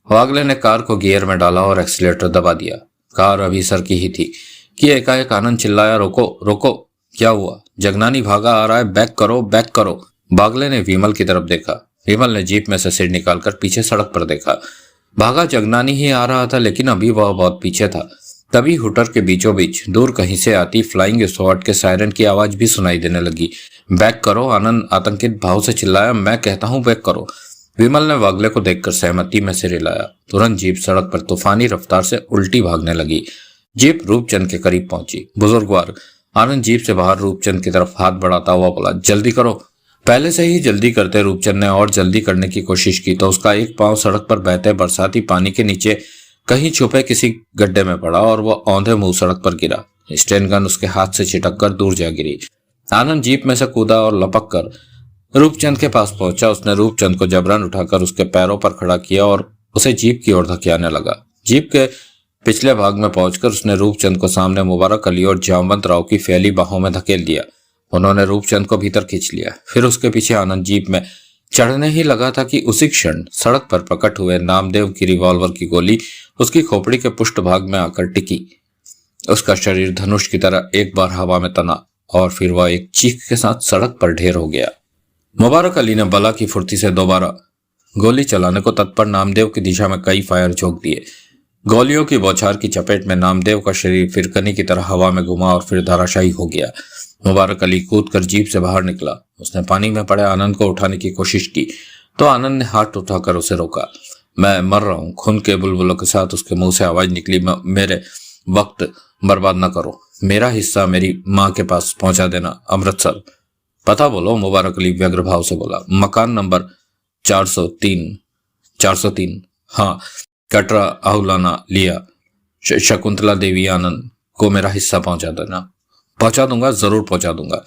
वागले ने कार को गियर में डाला और एक्सीलेटर दबा दिया। कार अभी सर की ही थी कि एकाएक आनंद चिल्लाया, रोको रोको। क्या हुआ? जगनानी भागा आ रहा है, बैक करो बैक करो। वागले ने विमल की तरफ देखा। विमल ने जीप में से सिर निकालकर पीछे सड़क पर देखा। भागा जगनानी ही आ रहा था लेकिन अभी वह बहुत पीछे था। तभी हुटर के बीचों बीच दूर कहीं से आती फ्लाइंग स्क्वाड के सायरन की आवाज भी सुनाई देने लगी। बैक करो, आनंद आतंकित भाव से चिल्लाया। मैं कहता हूं बैक करो। विमल ने वागले को देखकर सहमति में सिर हिलाया। तुरंत जीप सड़क पर तूफानी रफ्तार से उल्टी भागने लगी। जीप रूपचंद के करीब पहुंची। बुजुर्गवार आनंद जीप से बाहर रूपचंद की तरफ हाथ बढ़ाता हुआ बोला, जल्दी करो। पहले से ही जल्दी करते रूपचंद ने और जल्दी करने की कोशिश की तो उसका एक पांव सड़क पर बहते बरसाती पानी के नीचे कहीं छुपे किसी गड्ढे में पड़ा और वह औंधे मुंह सड़क पर गिरा। स्टेन गन उसके हाथ से छिटक कर दूर जा गिरी। आनंद जीप में से कूदा और लपक कर रूपचंद के पास पहुंचा। उसने रूपचंद को जबरन उठाकर उसके पैरों पर खड़ा किया और उसे जीप की ओर धकेलने लगा। जीप के पिछले भाग में पहुंचकर उसने रूपचंद को सामने मुबारक अली और जामवंत राव की फैली बाहों में धकेल दिया। उन्होंने रूपचंद को भीतर खींच लिया। फिर उसके पीछे आनंद जीप में चढ़ने ही लगा था कि उसी क्षण सड़क पर प्रकट हुए नामदेव की रिवॉल्वर की गोली उसकी खोपड़ी के पुष्ट भाग में आकर टिकी। उसका शरीर धनुष की तरह एक बार हवा में तना और फिर वह एक चीख के साथ सड़क पर ढेर हो गया। मुबारक अली ने बला की फुर्ती से दोबारा गोली चलाने को तत्पर नामदेव की दिशा में कई फायर झोंक दिए। गोलियों की बौछार की चपेट में नामदेव का शरीर फिरकनी की तरह हवा में घुमा और फिर धराशायी हो गया। मुबारक अली कूदकर जीप से बाहर निकला। उसने पानी में पड़े आनंद को उठाने की कोशिश की तो आनंद ने हाथ उठाकर उसे रोका। मैं मर रहा हूं। खून के बुलबुलों के साथ उसके मुंह से आवाज निकली, मेरे वक्त बर्बाद न करो। मेरा हिस्सा मेरी माँ के पास पहुंचा देना, अमृतसर। पता बोलो। मुबारक अली व्यग्र भाव से बोला। मकान नंबर 403। हाँ, कटरा आहुलाना लिया। शकुंतला देवी आनंद को मेरा हिस्सा पहुंचा देना। पहुंचा दूंगा, जरूर पहुंचा दूंगा।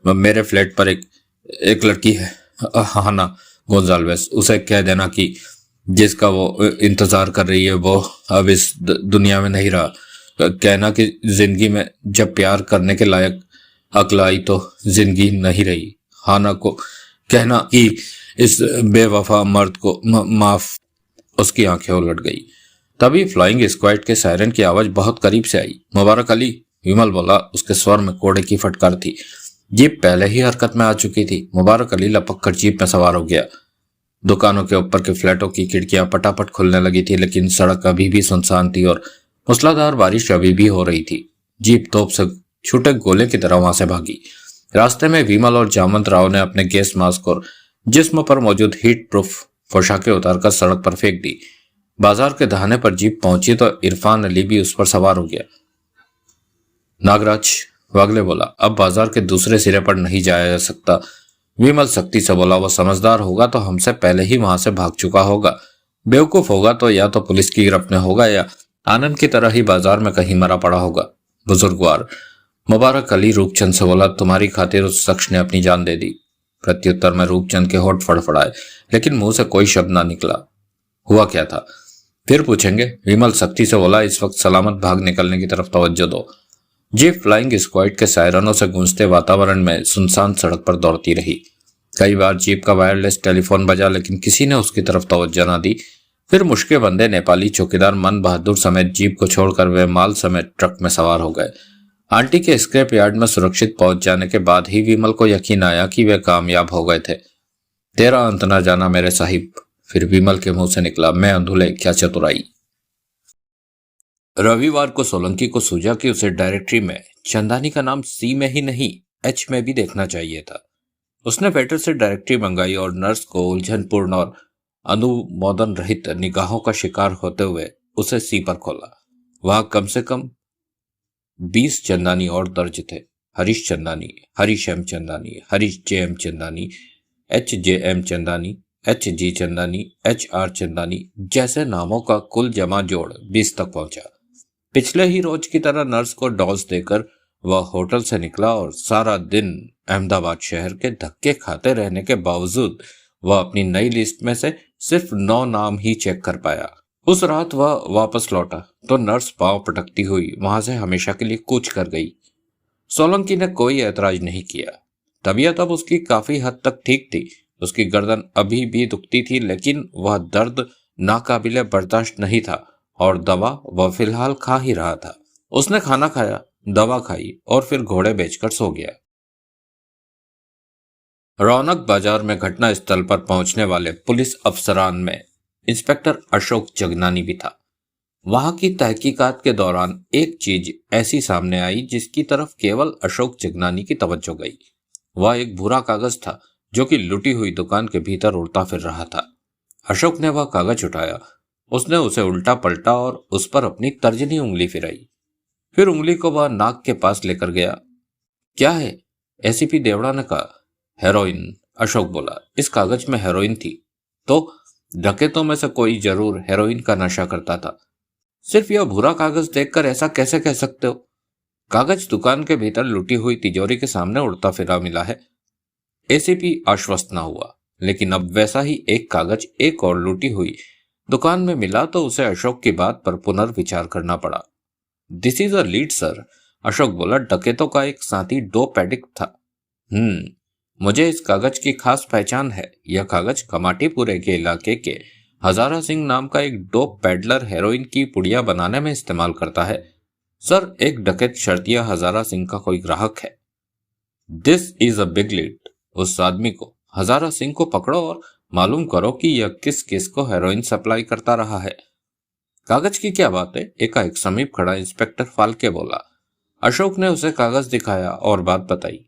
मेरे फ्लैट पर एक लड़की है, हाना गोंजाल्वेस। उसे कह देना कि जिसका वो इंतजार कर रही है वो अब इस दुनिया में नहीं रहा। कहना कि जिंदगी में जब प्यार करने के लायक अक्ल आई तो जिंदगी नहीं रही। हाना को कहना कि इस बेवफा मर्द को माफ। उसकी आंखें उलट गई। तभी फ्लाइंग स्क्वाड के सायरन की आवाज बहुत करीब से आई। मुबारक अली, विमल बोला। उसके स्वर में कोड़े की फटकार थी। जीप पहले ही हरकत में आ चुकी थी। मुबारक अली लपक कर जीप में सवार हो गया। दुकानों के ऊपर के फ्लैटों की खिड़कियां पटापट खुलने लगी थी लेकिन सड़क अभी भी सुनसान थी और मूसलाधार बारिश अभी भी हो रही थी। जीप तोप से छूटे गोले की तरह वहां से भागी। रास्ते में विमल और जामवंत राव ने अपने गैस मास्क और जिस्म पर मौजूद हीट प्रूफ पोशाकें उतारकर सड़क पर फेंक दी। बाजार के दहाने पर जीप पहुंची तो इरफान अली भी उस पर सवार हो गया। नागराज, वागले बोला, अब बाजार के दूसरे सिरे पर नहीं जाया जा सकता। विमल सख्ती से बोला। वो समझदार होगा तो हमसे पहले ही वहां से भाग चुका होगा। बेवकूफ होगा तो या तो पुलिस की गिरफ्त में होगा या आनंद की तरह ही बाजार में कहीं मरा पड़ा होगा। बुजुर्गवार मुबारक अली रूपचंद से बोला, तुम्हारी खातिर उस शख्स ने अपनी जान दे दी। प्रत्युत्तर में रूपचंद के होठ फड़फड़ाए लेकिन मुंह से कोई शब्द ना निकला। हुआ क्या था फिर पूछेंगे। विमल सख्ती से बोला, इस वक्त सलामत भाग निकलने की तरफ तवज्जो दो। जीप फ्लाइंग स्क्वाड के सायरनों से गूंजते वातावरण में सुनसान सड़क पर दौड़ती रही। कई बार जीप का वायरलेस टेलीफोन बजा, लेकिन किसी ने उसकी तरफ तवज्जो न दी। फिर मुश्के बंदे नेपाली चौकीदार मन बहादुर समेत जीप को छोड़कर वे माल समेत ट्रक में सवार हो गए। आंटी के स्क्रैप यार्ड में सुरक्षित पहुंच जाने के बाद ही विमल को यकीन आया कि वे कामयाब हो गए थे। तेरा अंत न जाना मेरे साहिब। फिर विमल के मुंह से निकला, मैं अंधुले क्या चतुराई। रविवार को सोलंकी को सूझा कि उसे डायरेक्टरी में चंदानी का नाम सी में ही नहीं एच में भी देखना चाहिए था। उसने वेटर से डायरेक्टरी मंगाई और नर्स को उलझनपूर्ण और अनुमोदन रहित निगाहों का शिकार होते हुए उसे सी पर खोला। वहां कम से कम 20 चंदानी और दर्ज थे। Harish Chandani, Harish M Chandani, Harish J M Chandani, H J M Chandani, H G Chandani, H R Chandani जैसे नामों का कुल जमा जोड़ 20 तक पहुंचा। पिछले ही रोज की तरह नर्स को डॉज देकर वह होटल से निकला और सारा दिन अहमदाबाद शहर के धक्के खाते रहने के बावजूद वह अपनी नई लिस्ट में से सिर्फ 9 नाम ही चेक कर पाया। उस रात वह वापस लौटा तो नर्स पांव पटकती हुई वहां से हमेशा के लिए कूच कर गई। सोलंकी ने कोई ऐतराज नहीं किया। तबीयत अब उसकी काफी हद तक ठीक थी। उसकी गर्दन अभी भी दुखती थी, लेकिन वह दर्द नाकाबिले बर्दाश्त नहीं था और दवा वह फिलहाल खा ही रहा था। उसने खाना खाया, दवा खाई और फिर घोड़े बेचकर सो गया। रौनक बाजार में घटना स्थल पर पहुंचने वाले पुलिस अफसरान में इंस्पेक्टर अशोक जगनानी भी था। वहां की तहकीकात के दौरान एक चीज ऐसी सामने आई जिसकी तरफ केवल अशोक जगनानी की तवज्जो गई। वह एक भूरा कागज था जो कि लुटी हुई दुकान के भीतर उड़ता फिर रहा था। अशोक ने वह कागज उठाया, उसने उसे उल्टा पलटा और उस पर अपनी तर्जनी उंगली फिराई। फिर उंगली को वह नाक के पास लेकर गया। क्या है? एसीपी देवड़ा ने कहा। हेरोइन, अशोक बोला। इस कागज में हेरोइन थी। तो डकैतों में से कोई जरूर हेरोइन का नशा करता था। सिर्फ यह भूरा कागज देखकर ऐसा कैसे कह सकते हो? कागज दुकान के भीतर लुटी हुई तिजोरी के सामने उड़ता फिरा मिला है। एसीपी आश्वस्त न हुआ, लेकिन अब वैसा ही एक कागज एक और लुटी हुई दुकान में मिला तो उसे अशोक की बात पर पुनर्विचार करना पड़ा। This is a lead sir, Ashok बोला। डकैतों का एक साथी डोप एडिक्ट था। मुझे इस कागज की खास पहचान है। यह कागज कमाटीपुरे के इलाके के हजारा सिंह नाम का एक डोप पेडलर हेरोइन की पुड़िया बनाने में इस्तेमाल करता है। सर, एक डकैत शर्तिया हजारा सिंह का कोई ग्राहक है। This is a big lead. उस आदमी को, हजारा सिंह को पकड़ो और मालूम करो कि यह किस किस को हेरोइन सप्लाई करता रहा है। कागज की क्या बात है? एकाएक समीप खड़ा इंस्पेक्टर फाल्के बोला। अशोक ने उसे कागज दिखाया और बात बताई।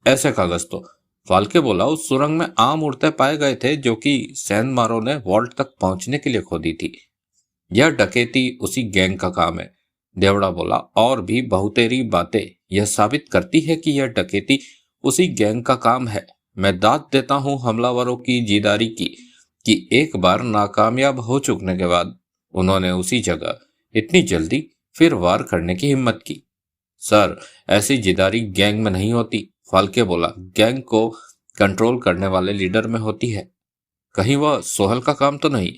ऐसे कागज तो, फाल्के बोला, उस सुरंग में आम उड़ते पाए गए थे जो कि सैन मारो ने वॉल्ट तक पहुंचने के लिए खोदी थी। यह डकैती उसी गैंग का काम है, देवड़ा बोला। और भी बहुतेरी बातें यह साबित करती है कि यह डकैती उसी गैंग का काम है। मैं दाद देता हूं हमलावरों की जीदारी की कि एक बार नाकामयाब हो चुकने के बाद उन्होंने उसी जगह इतनी जल्दी फिर वार करने की हिम्मत की। सर, ऐसी जिदारी गैंग में नहीं होती, फाल्के बोला। गैंग को कंट्रोल करने वाले लीडर में होती है। कहीं वह सोहल का काम तो नहीं?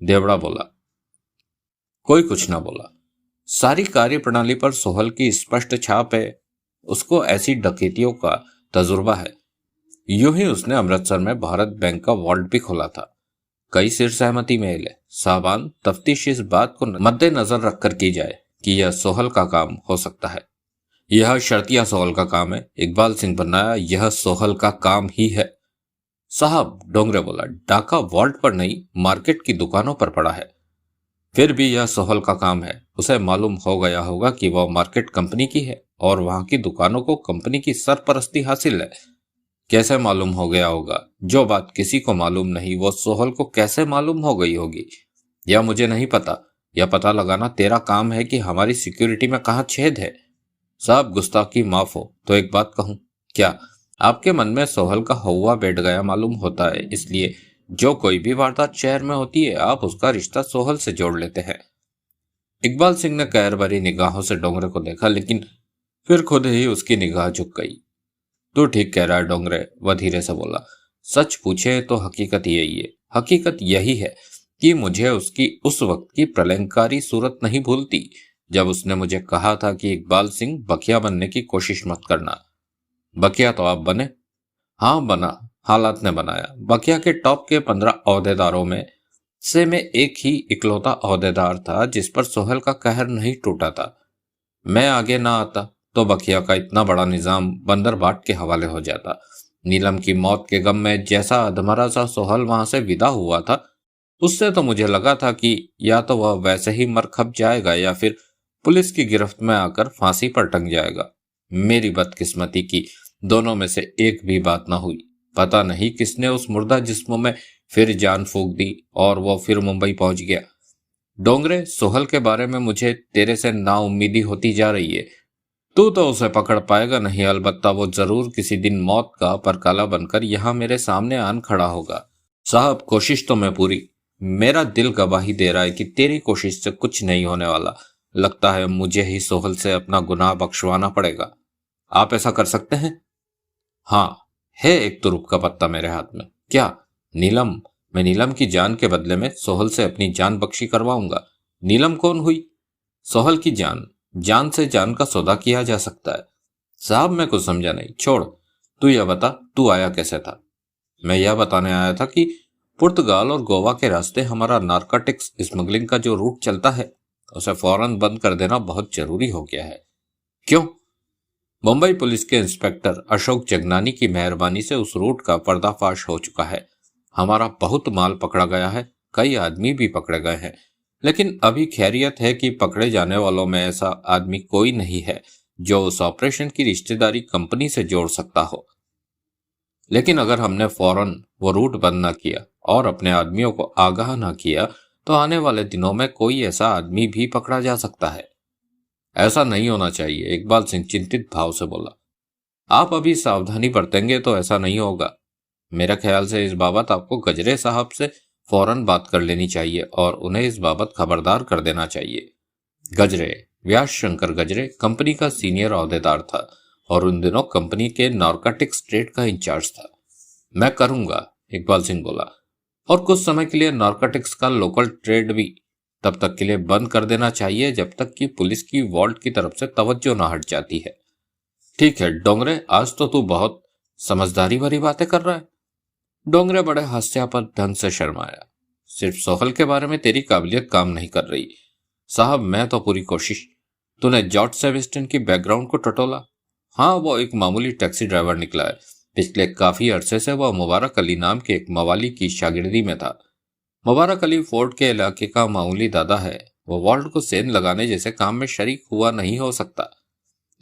देवड़ा बोला। कोई कुछ ना बोला। सारी कार्य प्रणाली पर सोहल की स्पष्ट छाप है। उसको ऐसी डकैतियों का तजुर्बा है। यूं ही उसने अमृतसर में भारत बैंक का वॉल्ट भी खोला था। कई सिर सहमति में ले साहबान, तफ्तीश इस बात को मद्देनजर रखकर की जाए कि यह सोहल का काम हो सकता है। यह शर्तिया सोहल का काम है। इकबाल सिंह बनाया, यह सोहल का काम ही है। साहब, डोंगरे बोला, डाका वॉल्ट पर नहीं, मार्केट की दुकानों पर पड़ा है। फिर भी यह सोहल का काम है। उसे मालूम हो गया होगा कि वह मार्केट कंपनी की है और वहां की दुकानों को कंपनी की सरपरस्ती हासिल है। कैसे मालूम हो गया होगा? जो बात किसी को मालूम नहीं वो सोहल को कैसे मालूम हो गई होगी? यह मुझे नहीं पता। यह पता लगाना तेरा काम है कि हमारी सिक्योरिटी में कहाँ छेद है। साहब, गुस्ताखी माफ हो तो एक बात कहूं? क्या? आपके मन में सोहल का हौवा बैठ गया मालूम होता है, इसलिए जो कोई भी वारदात शहर में होती है आप उसका रिश्ता सोहल से जोड़ लेते हैं। इकबाल सिंह ने कहर भरी निगाहों से डोंगरे को देखा, लेकिन फिर खुद ही उसकी निगाह झुक गई। तू ठीक कह रहा है डोंगरे, वह धीरे से बोला। सच पूछे तो हकीकत यही है। हकीकत यही है कि मुझे उसकी उस वक्त की प्रलयंकारी सूरत नहीं भूलती जब उसने मुझे कहा था कि इकबाल सिंह बकिया बनने की कोशिश मत करना। बकिया तो आप बने? हाँ बना, हालात ने बनाया। बकिया के टॉप के 15 ओहदेदारों में से मैं एक ही इकलौता ओहदेदार था जिस पर सोहेल का कहर नहीं टूटा था। मैं आगे ना आता तो बकिया का इतना बड़ा निजाम बंदर बाट के हवाले हो जाता। नीलम की मौत के गम में जैसा अधमरा सा सोहल वहां से विदा हुआ था, उससे तो मुझे लगा था कि या तो वह वैसे ही मर खप जाएगा या फिर पुलिस की गिरफ्त में आकर फांसी पर टंग जाएगा। मेरी बदकिस्मती की दोनों में से एक भी बात ना हुई। पता नहीं किसने उस मुर्दा जिस्म में फिर जान फूंक दी और वो फिर मुंबई पहुंच गया। डोंगरे, सोहल के बारे में मुझे तेरे से नाउम्मीदी होती जा रही है। तू तो उसे पकड़ पाएगा नहीं, अलबत्ता वो जरूर किसी दिन मौत का परकाला बनकर यहां मेरे सामने आन खड़ा होगा। साहब, कोशिश तो मैं पूरी। मेरा दिल गवाही दे रहा है कि तेरी कोशिश से कुछ नहीं होने वाला। लगता है मुझे ही सोहल से अपना गुनाह बख्शवाना पड़ेगा। आप ऐसा कर सकते हैं? हाँ, है एक तुरुप का पत्ता मेरे हाथ में। क्या? नीलम। मैं नीलम की जान के बदले में सोहल से अपनी जान बख्शी करवाऊंगा। नीलम कौन हुई? सोहल की जान। जान से जान का सौदा किया जा सकता है। साहब, मैं कुछ समझा नहीं। छोड़, तू यह बता, तू आया कैसे था? मैं यह बताने आया था कि पुर्तगाल और गोवा के रास्ते हमारा नारकोटिक्स स्मगलिंग का जो रूट चलता है, उसे फौरन बंद कर देना बहुत जरूरी हो गया है। क्यों? मुंबई पुलिस के इंस्पेक्टर अशोक जगनानी की मेहरबानी से उस रूट का पर्दाफाश हो चुका है। हमारा बहुत माल पकड़ा गया है, कई आदमी भी पकड़े गए हैं, लेकिन अभी खैरियत है कि पकड़े जाने वालों में ऐसा आदमी कोई नहीं है जो उस ऑपरेशन की रिश्तेदारी कंपनी से जोड़ सकता हो। लेकिन अगर हमने फौरन वो रूट बंद न किया और अपने आदमियों को आगाह न किया तो आने वाले दिनों में कोई ऐसा आदमी भी पकड़ा जा सकता है। ऐसा नहीं होना चाहिए, इकबाल सिंह चिंतित भाव से बोला। आप अभी सावधानी बरतेंगे तो ऐसा नहीं होगा। मेरे ख्याल से इस बाबत आपको गजरे साहब से फौरन बात कर लेनी चाहिए और उन्हें इस बाबत खबरदार कर देना चाहिए। गजरे, व्यास शंकर गजरे कंपनी का सीनियर ओहदेदार था और उन दिनों कंपनी के नारकोटिक्स ट्रेड का इंचार्ज था। मैं करूंगा, इकबाल सिंह बोला, और कुछ समय के लिए नारकोटिक्स का लोकल ट्रेड भी तब तक के लिए बंद कर देना चाहिए जब तक कि पुलिस की वॉल्ट की तरफ से तवज्जो न हट जाती है। ठीक है डोंगरे, आज तो तू बहुत समझदारी भरी बातें कर रहा है। डोंगरे बड़े हास्यास्पद ढंग से शर्माया। सिर्फ सोहल के बारे में तेरी काबिलियत काम नहीं कर रही। साहब, मैं तो पूरी कोशिश। तूने जॉर्ज सेबेस्टियन की बैकग्राउंड को टटोला? हाँ, वो एक मामूली टैक्सी ड्राइवर निकला है। पिछले काफी अरसे से वह मुबारक अली नाम के एक मवाली की शागिर्दी में था। मुबारक अली फोर्ट के इलाके का मामूली दादा है। वो वॉल्ट को सेंध लगाने जैसे काम में शरीक हुआ नहीं हो सकता,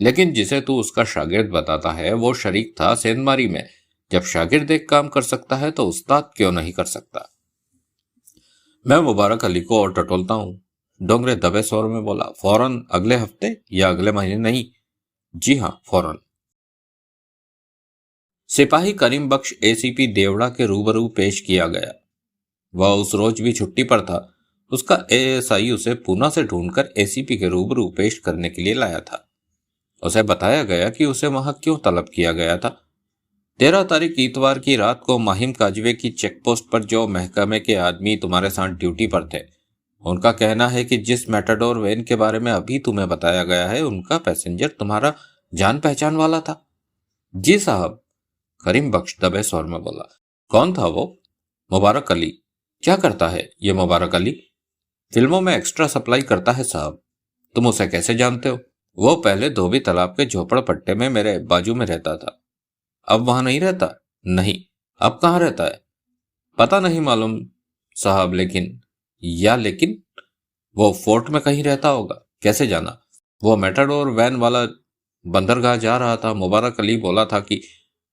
लेकिन जिसे तू उसका शागिर्द बताता है वो शरीक था सेंधमारी में। जब शागिर्द एक काम कर सकता है तो उस्ताद क्यों नहीं कर सकता? मैं मुबारक अली को और टटोलता हूँ, डोंगरे दबे स्वर में बोला। फौरन? अगले हफ्ते या अगले महीने? नहीं। जी हाँ, फौरन। सिपाही करीम बख्श एसीपी देवड़ा के रूबरू पेश किया गया। वह उस रोज भी छुट्टी पर था। उसका एएसआई उसे पूना से ढूंढकर एसीपी के रूबरू पेश करने के लिए लाया था। उसे बताया गया कि उसे वहां क्यों तलब किया गया था। 13 तारीख इतवार की रात को माहिम काजवे की चेकपोस्ट पर जो महकमे के आदमी तुम्हारे साथ ड्यूटी पर थे, उनका कहना है कि जिस मैटाडोर वैन के बारे में अभी तुम्हें बताया गया है, उनका पैसेंजर तुम्हारा जान पहचान वाला था। जी साहब, करीम बख्श दबे स्वर में बोला। कौन था वो? मुबारक अली। क्या करता है ये मुबारक अली? फिल्मों में एक्स्ट्रा सप्लाई करता है साहब। तुम उसे कैसे जानते हो? वो पहले धोबी तालाब के झोपड़ पट्टे में मेरे बाजू में रहता था। अब वहां नहीं रहता? नहीं। अब कहाँ रहता है? पता नहीं मालूम साहब, लेकिन वो फोर्ट में कहीं रहता होगा। कैसे जाना? वो मेटाडोर वैन वाला बंदरगाह जा रहा था। मुबारक अली बोला था कि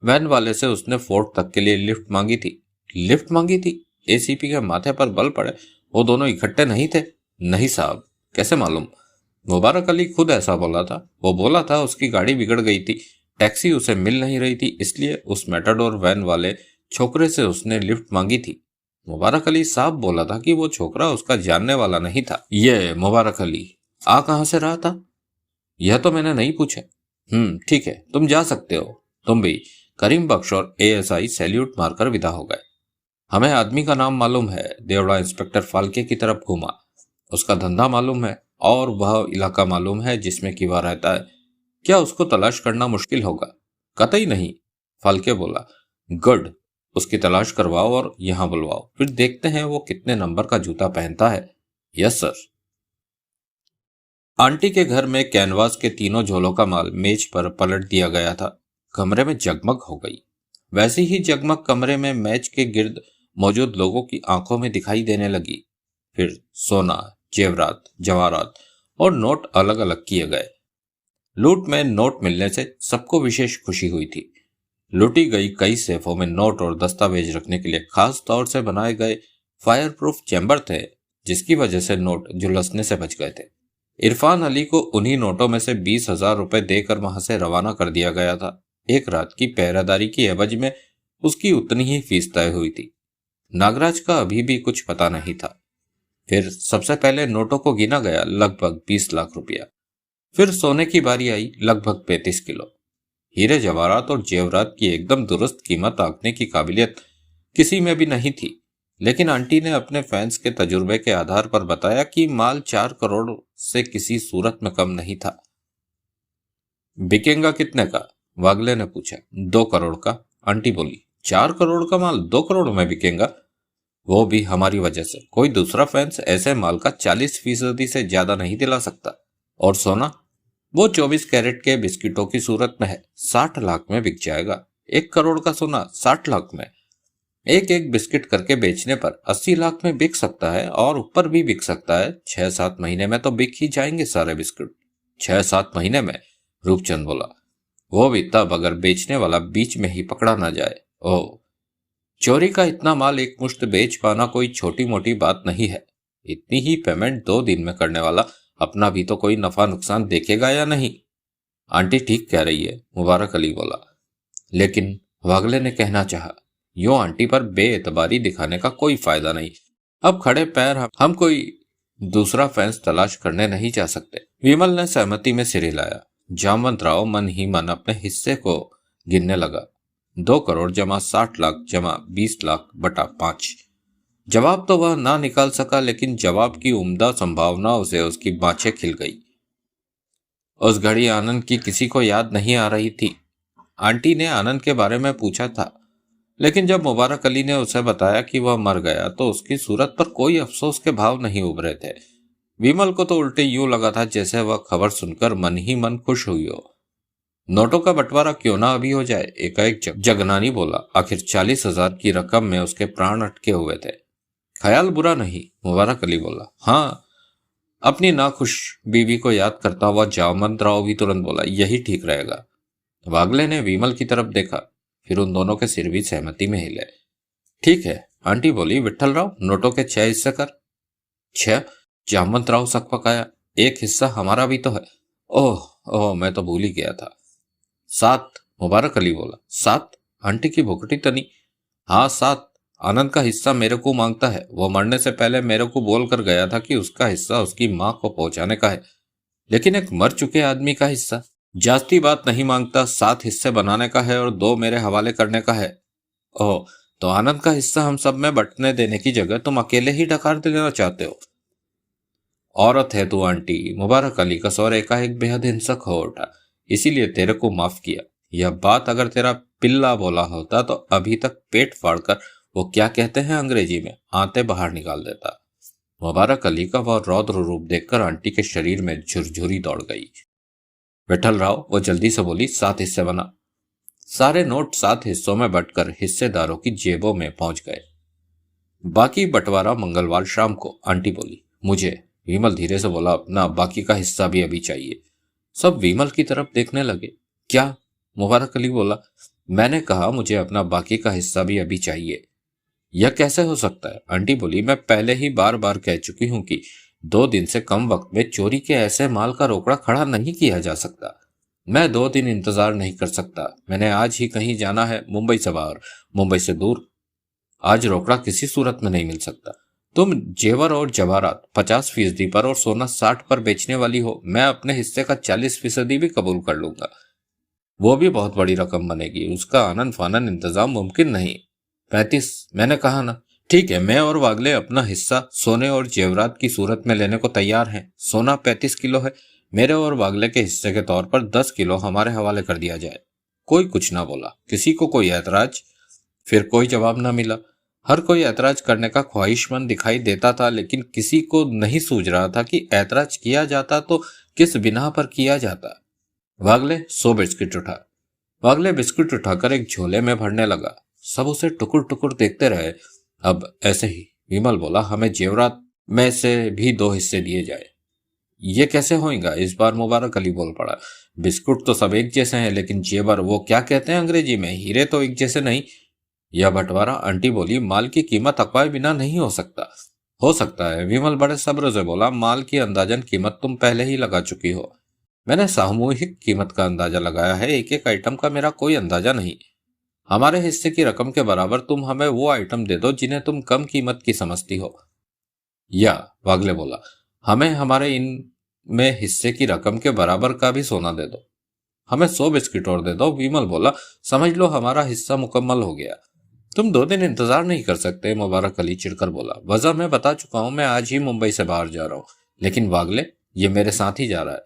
वैन वाले से उसने फोर्ट तक के लिए लिफ्ट मांगी थी। लिफ्ट मांगी थी? एसीपी के माथे पर बल पड़े। वो दोनों इकट्ठे नहीं थे? नहीं साहब। कैसे मालूम? मुबारक अली खुद ऐसा बोला था। वो बोला था उसकी गाड़ी बिगड़ गई थी, टैक्सी उसे मिल नहीं रही थी, इसलिए उस मेटाडोर वैन वाले छोकरे से उसने लिफ्ट मांगी थी। मुबारक अली साहब बोला था कि वो छोकरा उसका जानने वाला नहीं था। ये मुबारक अली आ कहां से रहा था? यह तो मैंने नहीं पूछा। ठीक है, तुम जा सकते हो। तुम भी। करीम बख्श और एएसआई सैल्यूट मारकर विदा हो गए। हमें आदमी का नाम मालूम है। देवड़ा इंस्पेक्टर फाल्के की तरफ घूमा। उसका धंधा मालूम है और वह इलाका मालूम है जिसमें कि वह रहता है। क्या उसको तलाश करना मुश्किल होगा? कतई नहीं, फाल्के बोला। गुड। उसकी तलाश करवाओ और यहां बुलवाओ, फिर देखते हैं वो कितने नंबर का जूता पहनता है। Yes sir. आंटी के घर में कैनवास के तीनों झोलों का माल मेज पर पलट दिया गया था। कमरे में जगमग हो गई। वैसी ही जगमग कमरे में मेज के गिर्द मौजूद लोगों की आंखों में दिखाई देने लगी। फिर सोना, जेवरात, जवाहरात और नोट अलग अलग किए गए। लूट में नोट मिलने से सबको विशेष खुशी हुई थी। लूटी गई कई सेफों में नोट और दस्तावेज रखने के लिए खास तौर से बनाए गए फायर प्रूफ चैम्बर थे, जिसकी वजह से नोट झुलसने से बच गए थे। इरफान अली को उन्हीं नोटों में से 20,000 रुपए देकर वहां से रवाना कर दिया गया था। एक रात की पहरेदारी की एवज में उसकी उतनी ही फीस तय हुई थी। नागराज का अभी भी कुछ पता नहीं था। फिर सबसे पहले नोटों को गिना गया, लगभग 20 लाख रुपया। फिर सोने की बारी आई, लगभग 35 किलो। हीरे जवाहरात और जेवरात की एकदम दुरुस्त कीमत आंकने की काबिलियत किसी में भी नहीं थी, लेकिन आंटी ने अपने फैंस के तजुर्बे के आधार पर बताया कि माल 4 करोड़ से किसी सूरत में कम नहीं था। बिकेगा कितने का? वागले ने पूछा। 2 करोड़ का, आंटी बोली। 4 करोड़ का माल 2 करोड़ में बिकेगा? वो भी हमारी वजह से। कोई दूसरा फैंस ऐसे माल का 40% से ज्यादा नहीं दिला सकता। और सोना, वो 24 कैरेट के बिस्किटों की सूरत में है, 60 लाख में बिक जाएगा। 1 करोड़ का सोना 60 लाख में। एक एक बिस्किट करके बेचने पर 80 लाख में बिक सकता है, और ऊपर भी बिक सकता है। 6-7 महीने में तो बिक ही जाएंगे सारे बिस्किट। 6-7 महीने में? रूपचंद बोला। वो भी तब अगर बेचने वाला बीच में ही पकड़ा ना जाए। ओह, चोरी का इतना माल एक मुश्त बेच पाना कोई छोटी मोटी बात नहीं है। इतनी ही पेमेंट 2 दिन में करने वाला अपना भी तो कोई नफा नुकसान देखेगा या नहीं? आंटी ठीक कह रही है, मुबारक अली बोला। लेकिन वागले ने कहना चाहा, यूं आंटी पर बेएतबारी दिखाने का कोई फायदा नहीं। अब खड़े पैर हम कोई दूसरा फैंस तलाश करने नहीं जा सकते। विमल ने सहमति में सिर हिलाया। जामवंत राव मन ही मन अपने हिस्से को गिनने लगा। 2 करोड़ जमा 60 लाख जमा 20 लाख बटा 5। जवाब तो वह ना निकाल सका, लेकिन जवाब की उम्दा संभावनाओं से उसकी बाँछें खिल गई। उस घड़ी आनंद की किसी को याद नहीं आ रही थी। आंटी ने आनंद के बारे में पूछा था, लेकिन जब मुबारक अली ने उसे बताया कि वह मर गया तो उसकी सूरत पर कोई अफसोस के भाव नहीं उभरे थे। विमल को तो उल्टे यूं लगा था जैसे वह खबर सुनकर मन ही मन खुश हुई हो। नोटों का बंटवारा क्यों ना अभी हो जाए, एकाएक जगनानी बोला। आखिर 40,000 की रकम में उसके प्राण अटके हुए थे। ख्याल बुरा नहीं, मुबारक अली बोला। हाँ, अपनी नाखुश बीवी को याद करता हुआ जामवंत राव भी तुरंत बोला, यही ठीक रहेगा। वागले ने विमल की तरफ देखा, फिर उन दोनों के सिर भी सहमति में हिले। ठीक है, आंटी बोली। विट्ठल राव, नोटों के 6 हिस्से कर। 6? जामवंत राव सकपकाया। एक हिस्सा हमारा भी तो है। ओह ओह, मैं तो भूल ही गया था। 7, मुबारक अली बोला। 7? आंटी की भुकटी तनी। हाँ 7। आनंद का हिस्सा मेरे को मांगता है। वो मरने से पहले मेरे को बोल कर गया था कि उसका हिस्सा उसकी माँ को पहुंचाने का है, लेकिन एक मर चुके आदमी का हिस्सा जास्ती बात नहीं मांगता। 7 हिस्से बनाने का है और 2 मेरे हवाले करने का है। ओह, तो आनंद का हिस्सा हम सब में बंटने देने की जगह तुम अकेले ही डकार देना चाहते हो। औरत है तू आंटी। मुबारक अली का स्वर एकाएक बेहद हिंसक हो उठा। इसीलिए तेरे को माफ किया। यह बात अगर तेरा पिल्ला बोला होता तो अभी तक पेट फाड़कर, वो क्या कहते हैं अंग्रेजी में, आंते बाहर निकाल देता। मुबारक अली का वह रौद्र रूप देखकर आंटी के शरीर में झुरझुरी दौड़ गई। विठल राव, वो जल्दी से बोली, 7 हिस्से बना। सारे नोट 7 हिस्सों में बंटकर हिस्सेदारों की जेबों में पहुंच गए। बाकी बंटवारा मंगलवार शाम को, आंटी बोली। मुझे, विमल धीरे से बोला, अपना बाकी का हिस्सा भी अभी चाहिए। सब विमल की तरफ देखने लगे। क्या? मुबारक अली बोला। मैंने कहा मुझे अपना बाकी का हिस्सा भी अभी चाहिए। यह कैसे हो सकता है? आंटी बोली। मैं पहले ही बार बार कह चुकी हूं कि 2 दिन से कम वक्त में चोरी के ऐसे माल का रोकड़ा खड़ा नहीं किया जा सकता। मैं 2 दिन इंतजार नहीं कर सकता। मैंने आज ही कहीं जाना है, मुंबई से बाहर, मुंबई से दूर। आज रोकड़ा किसी सूरत में नहीं मिल सकता। तुम जेवर और जवाहरात 50% पर और सोना 60 पर बेचने वाली हो। मैं अपने हिस्से का 40% भी कबूल कर लूंगा। वो भी बहुत बड़ी रकम बनेगी। उसका आनन फानन इंतजाम मुमकिन नहीं। 35, मैंने कहा ना। ठीक है, मैं और वागले अपना हिस्सा सोने और जेवरात की सूरत में लेने को तैयार हैं। सोना 35 किलो है। मेरे और वागले के हिस्से के तौर पर 10 किलो हमारे हवाले कर दिया जाए। कोई कुछ ना बोला। किसी को कोई ऐतराज? फिर कोई जवाब न मिला। हर कोई ऐतराज करने का ख्वाहिशमंद दिखाई देता था, लेकिन किसी को नहीं सूझ रहा था कि ऐतराज किया जाता तो किस बिना पर किया जाता। वागले 100 बिस्किट उठा। वागले बिस्कुट उठाकर एक झोले में भरने लगा। सब उसे टुकुर टुकुर देखते रहे। अब ऐसे ही विमल बोला, हमें जेवरात में से भी 2 हिस्से दिए जाए। ये कैसे होएगा? इस बार मुबारक अली बोल पड़ा। बिस्कुट तो सब एक जैसे हैं, लेकिन जेवर, वो क्या कहते हैं अंग्रेजी में, हीरे तो एक जैसे नहीं। यह बंटवारा, आंटी बोली, माल की कीमत अकवाए बिना नहीं हो सकता। हो सकता है, विमल बड़े सब्र से बोला। माल की अंदाजन कीमत तुम पहले ही लगा चुकी हो। मैंने सामूहिक कीमत का अंदाजा लगाया है, एक एक आइटम का मेरा कोई अंदाजा नहीं। हमारे हिस्से की रकम के बराबर तुम हमें वो आइटम दे दो जिन्हें तुम कम कीमत की समझती हो। या, वागले बोला, हमें हमारे इन में हिस्से की रकम के बराबर का भी सोना दे दो। हमें 100 बिस्किट और दे दो। विमल बोला, समझ लो हमारा हिस्सा मुकम्मल हो गया। तुम 2 दिन इंतजार नहीं कर सकते? मुबारक अली चिढ़कर बोला। वजह मैं बता चुका हूं, मैं आज ही मुंबई से बाहर जा रहा हूं। लेकिन वागले, ये मेरे साथ ही जा रहा है।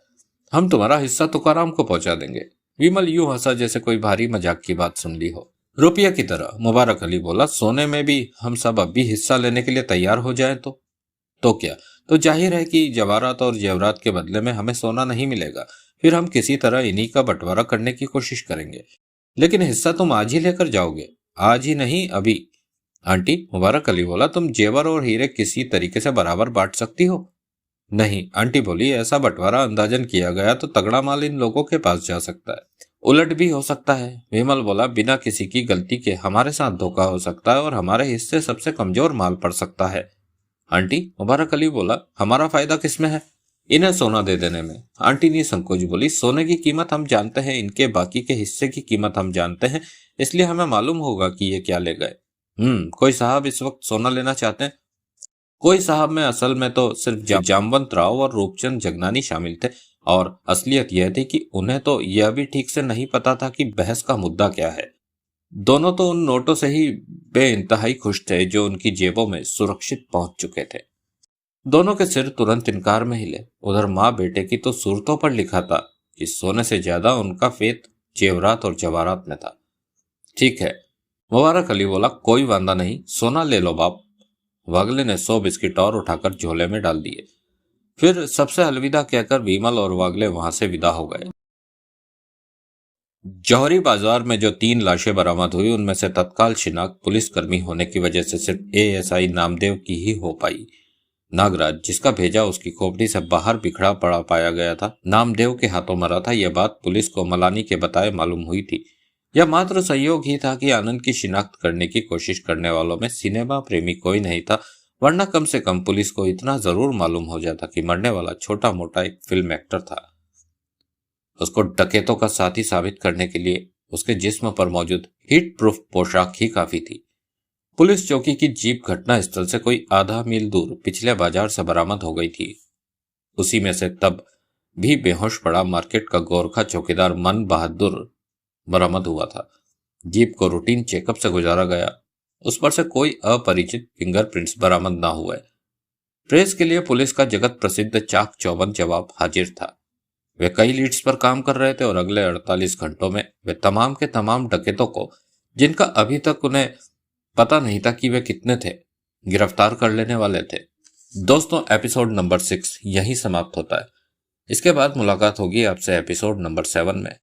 हम तुम्हारा हिस्सा तुकाराम को पहुंचा देंगे। विमल यूं हंसा जैसे कोई भारी मजाक की बात सुन ली हो। रुपया की तरह। मुबारक अली बोला, सोने में भी हम सब अब भी हिस्सा लेने के लिए तैयार हो जाए तो क्या? तो जाहिर है कि जवाहरात और जेवरात के बदले में हमें सोना नहीं मिलेगा। फिर हम किसी तरह इन्हीं का बंटवारा करने की कोशिश करेंगे। लेकिन हिस्सा तुम आज ही लेकर जाओगे? आज ही नहीं, अभी। आंटी, मुबारक अली बोला, तुम जेवर और हीरे किसी तरीके से बराबर बांट सकती हो? नहीं, आंटी बोली, ऐसा बंटवारा अंदाजन किया गया तो तगड़ा माल इन लोगों के पास जा सकता है। उलट भी हो सकता है। विमल बोला, बिना किसी की गलती के हमारे साथ धोखा हो सकता है और हमारे हिस्से सबसे कमजोर माल पड़ सकता है। आंटी, मुबारक अली बोला, हमारा फायदा किसमें है? इन्हें सोना दे देने में। आंटी ने संकोच बोली, सोने की कीमत हम जानते हैं, इनके बाकी के हिस्से की कीमत हम जानते हैं, इसलिए हमें मालूम होगा कि ये क्या ले गए। कोई साहब इस वक्त सोना लेना चाहते हैं? कोई साहब में असल में तो सिर्फ जामवंत राव और रूपचंद जगनानी शामिल थे, और असलियत यह थी कि उन्हें तो यह भी ठीक से नहीं पता था कि बहस का मुद्दा क्या है। दोनों तो उन नोटों से ही बेइंतहाई खुश थे जो उनकी जेबों में सुरक्षित पहुंच चुके थे। दोनों के सिर तुरंत इनकार में हिले। उधर माँ बेटे की तो सूरतों पर लिखा था कि सोने से ज्यादा उनका फेत जेवरात और जवाहरात में था। ठीक है, मुबारक अली बोला, कोई वांदा नहीं, सोना ले लो बाप। वागले ने 100 बिस्किट और उठाकर झोले में डाल दिए। फिर सबसे अलविदा कहकर विमल और वागले वहां से विदा हो गए। जौहरी बाजार में जो 3 लाशें बरामद हुई, उनमें से तत्काल शिनाख्त पुलिसकर्मी होने की वजह से सिर्फ एएसआई नामदेव की ही हो पाई। नागराज, जिसका भेजा उसकी खोपड़ी से बाहर बिखरा पड़ा पाया गया था, नामदेव के हाथों मरा था। यह बात पुलिस को मलानी के बताए मालूम हुई थी। यह मात्र संयोग ही था कि आनंद की शिनाख्त करने की कोशिश करने वालों में सिनेमा प्रेमी कोई नहीं था, वरना कम से कम पुलिस को इतना जरूर मालूम हो जाता कि मरने वाला छोटा मोटा एक फिल्म एक्टर था। उसको डकैतों का साथी साबित करने के लिए उसके जिस्म पर मौजूद हीट प्रूफ पोशाक ही काफी थी। पुलिस चौकी की जीप घटना स्थल से कोई आधा मील दूर पिछले बाजार से बरामद हो गई थी। उसी में से तब भी बेहोश पड़ा मार्केट का गोरखा चौकीदार मन बहादुर बरामद हुआ था। जीप को रूटीन चेकअप से गुजारा गया, उस पर से कोई अपरिचित फिंगरप्रिंट्स बरामद न हुए। प्रेस के लिए पुलिस का जगत प्रसिद्ध चाक चौबंद जवाब हाजिर था। वे कई लीड्स पर काम कर रहे थे और अगले 48 घंटों में वे तमाम के तमाम डकैतों को, जिनका अभी तक उन्हें पता नहीं था कि वे कितने थे, गिरफ्तार कर लेने वाले थे। दोस्तों, एपिसोड नंबर 6 यहीं समाप्त होता है। इसके बाद मुलाकात होगी आपसे एपिसोड नंबर 7 में।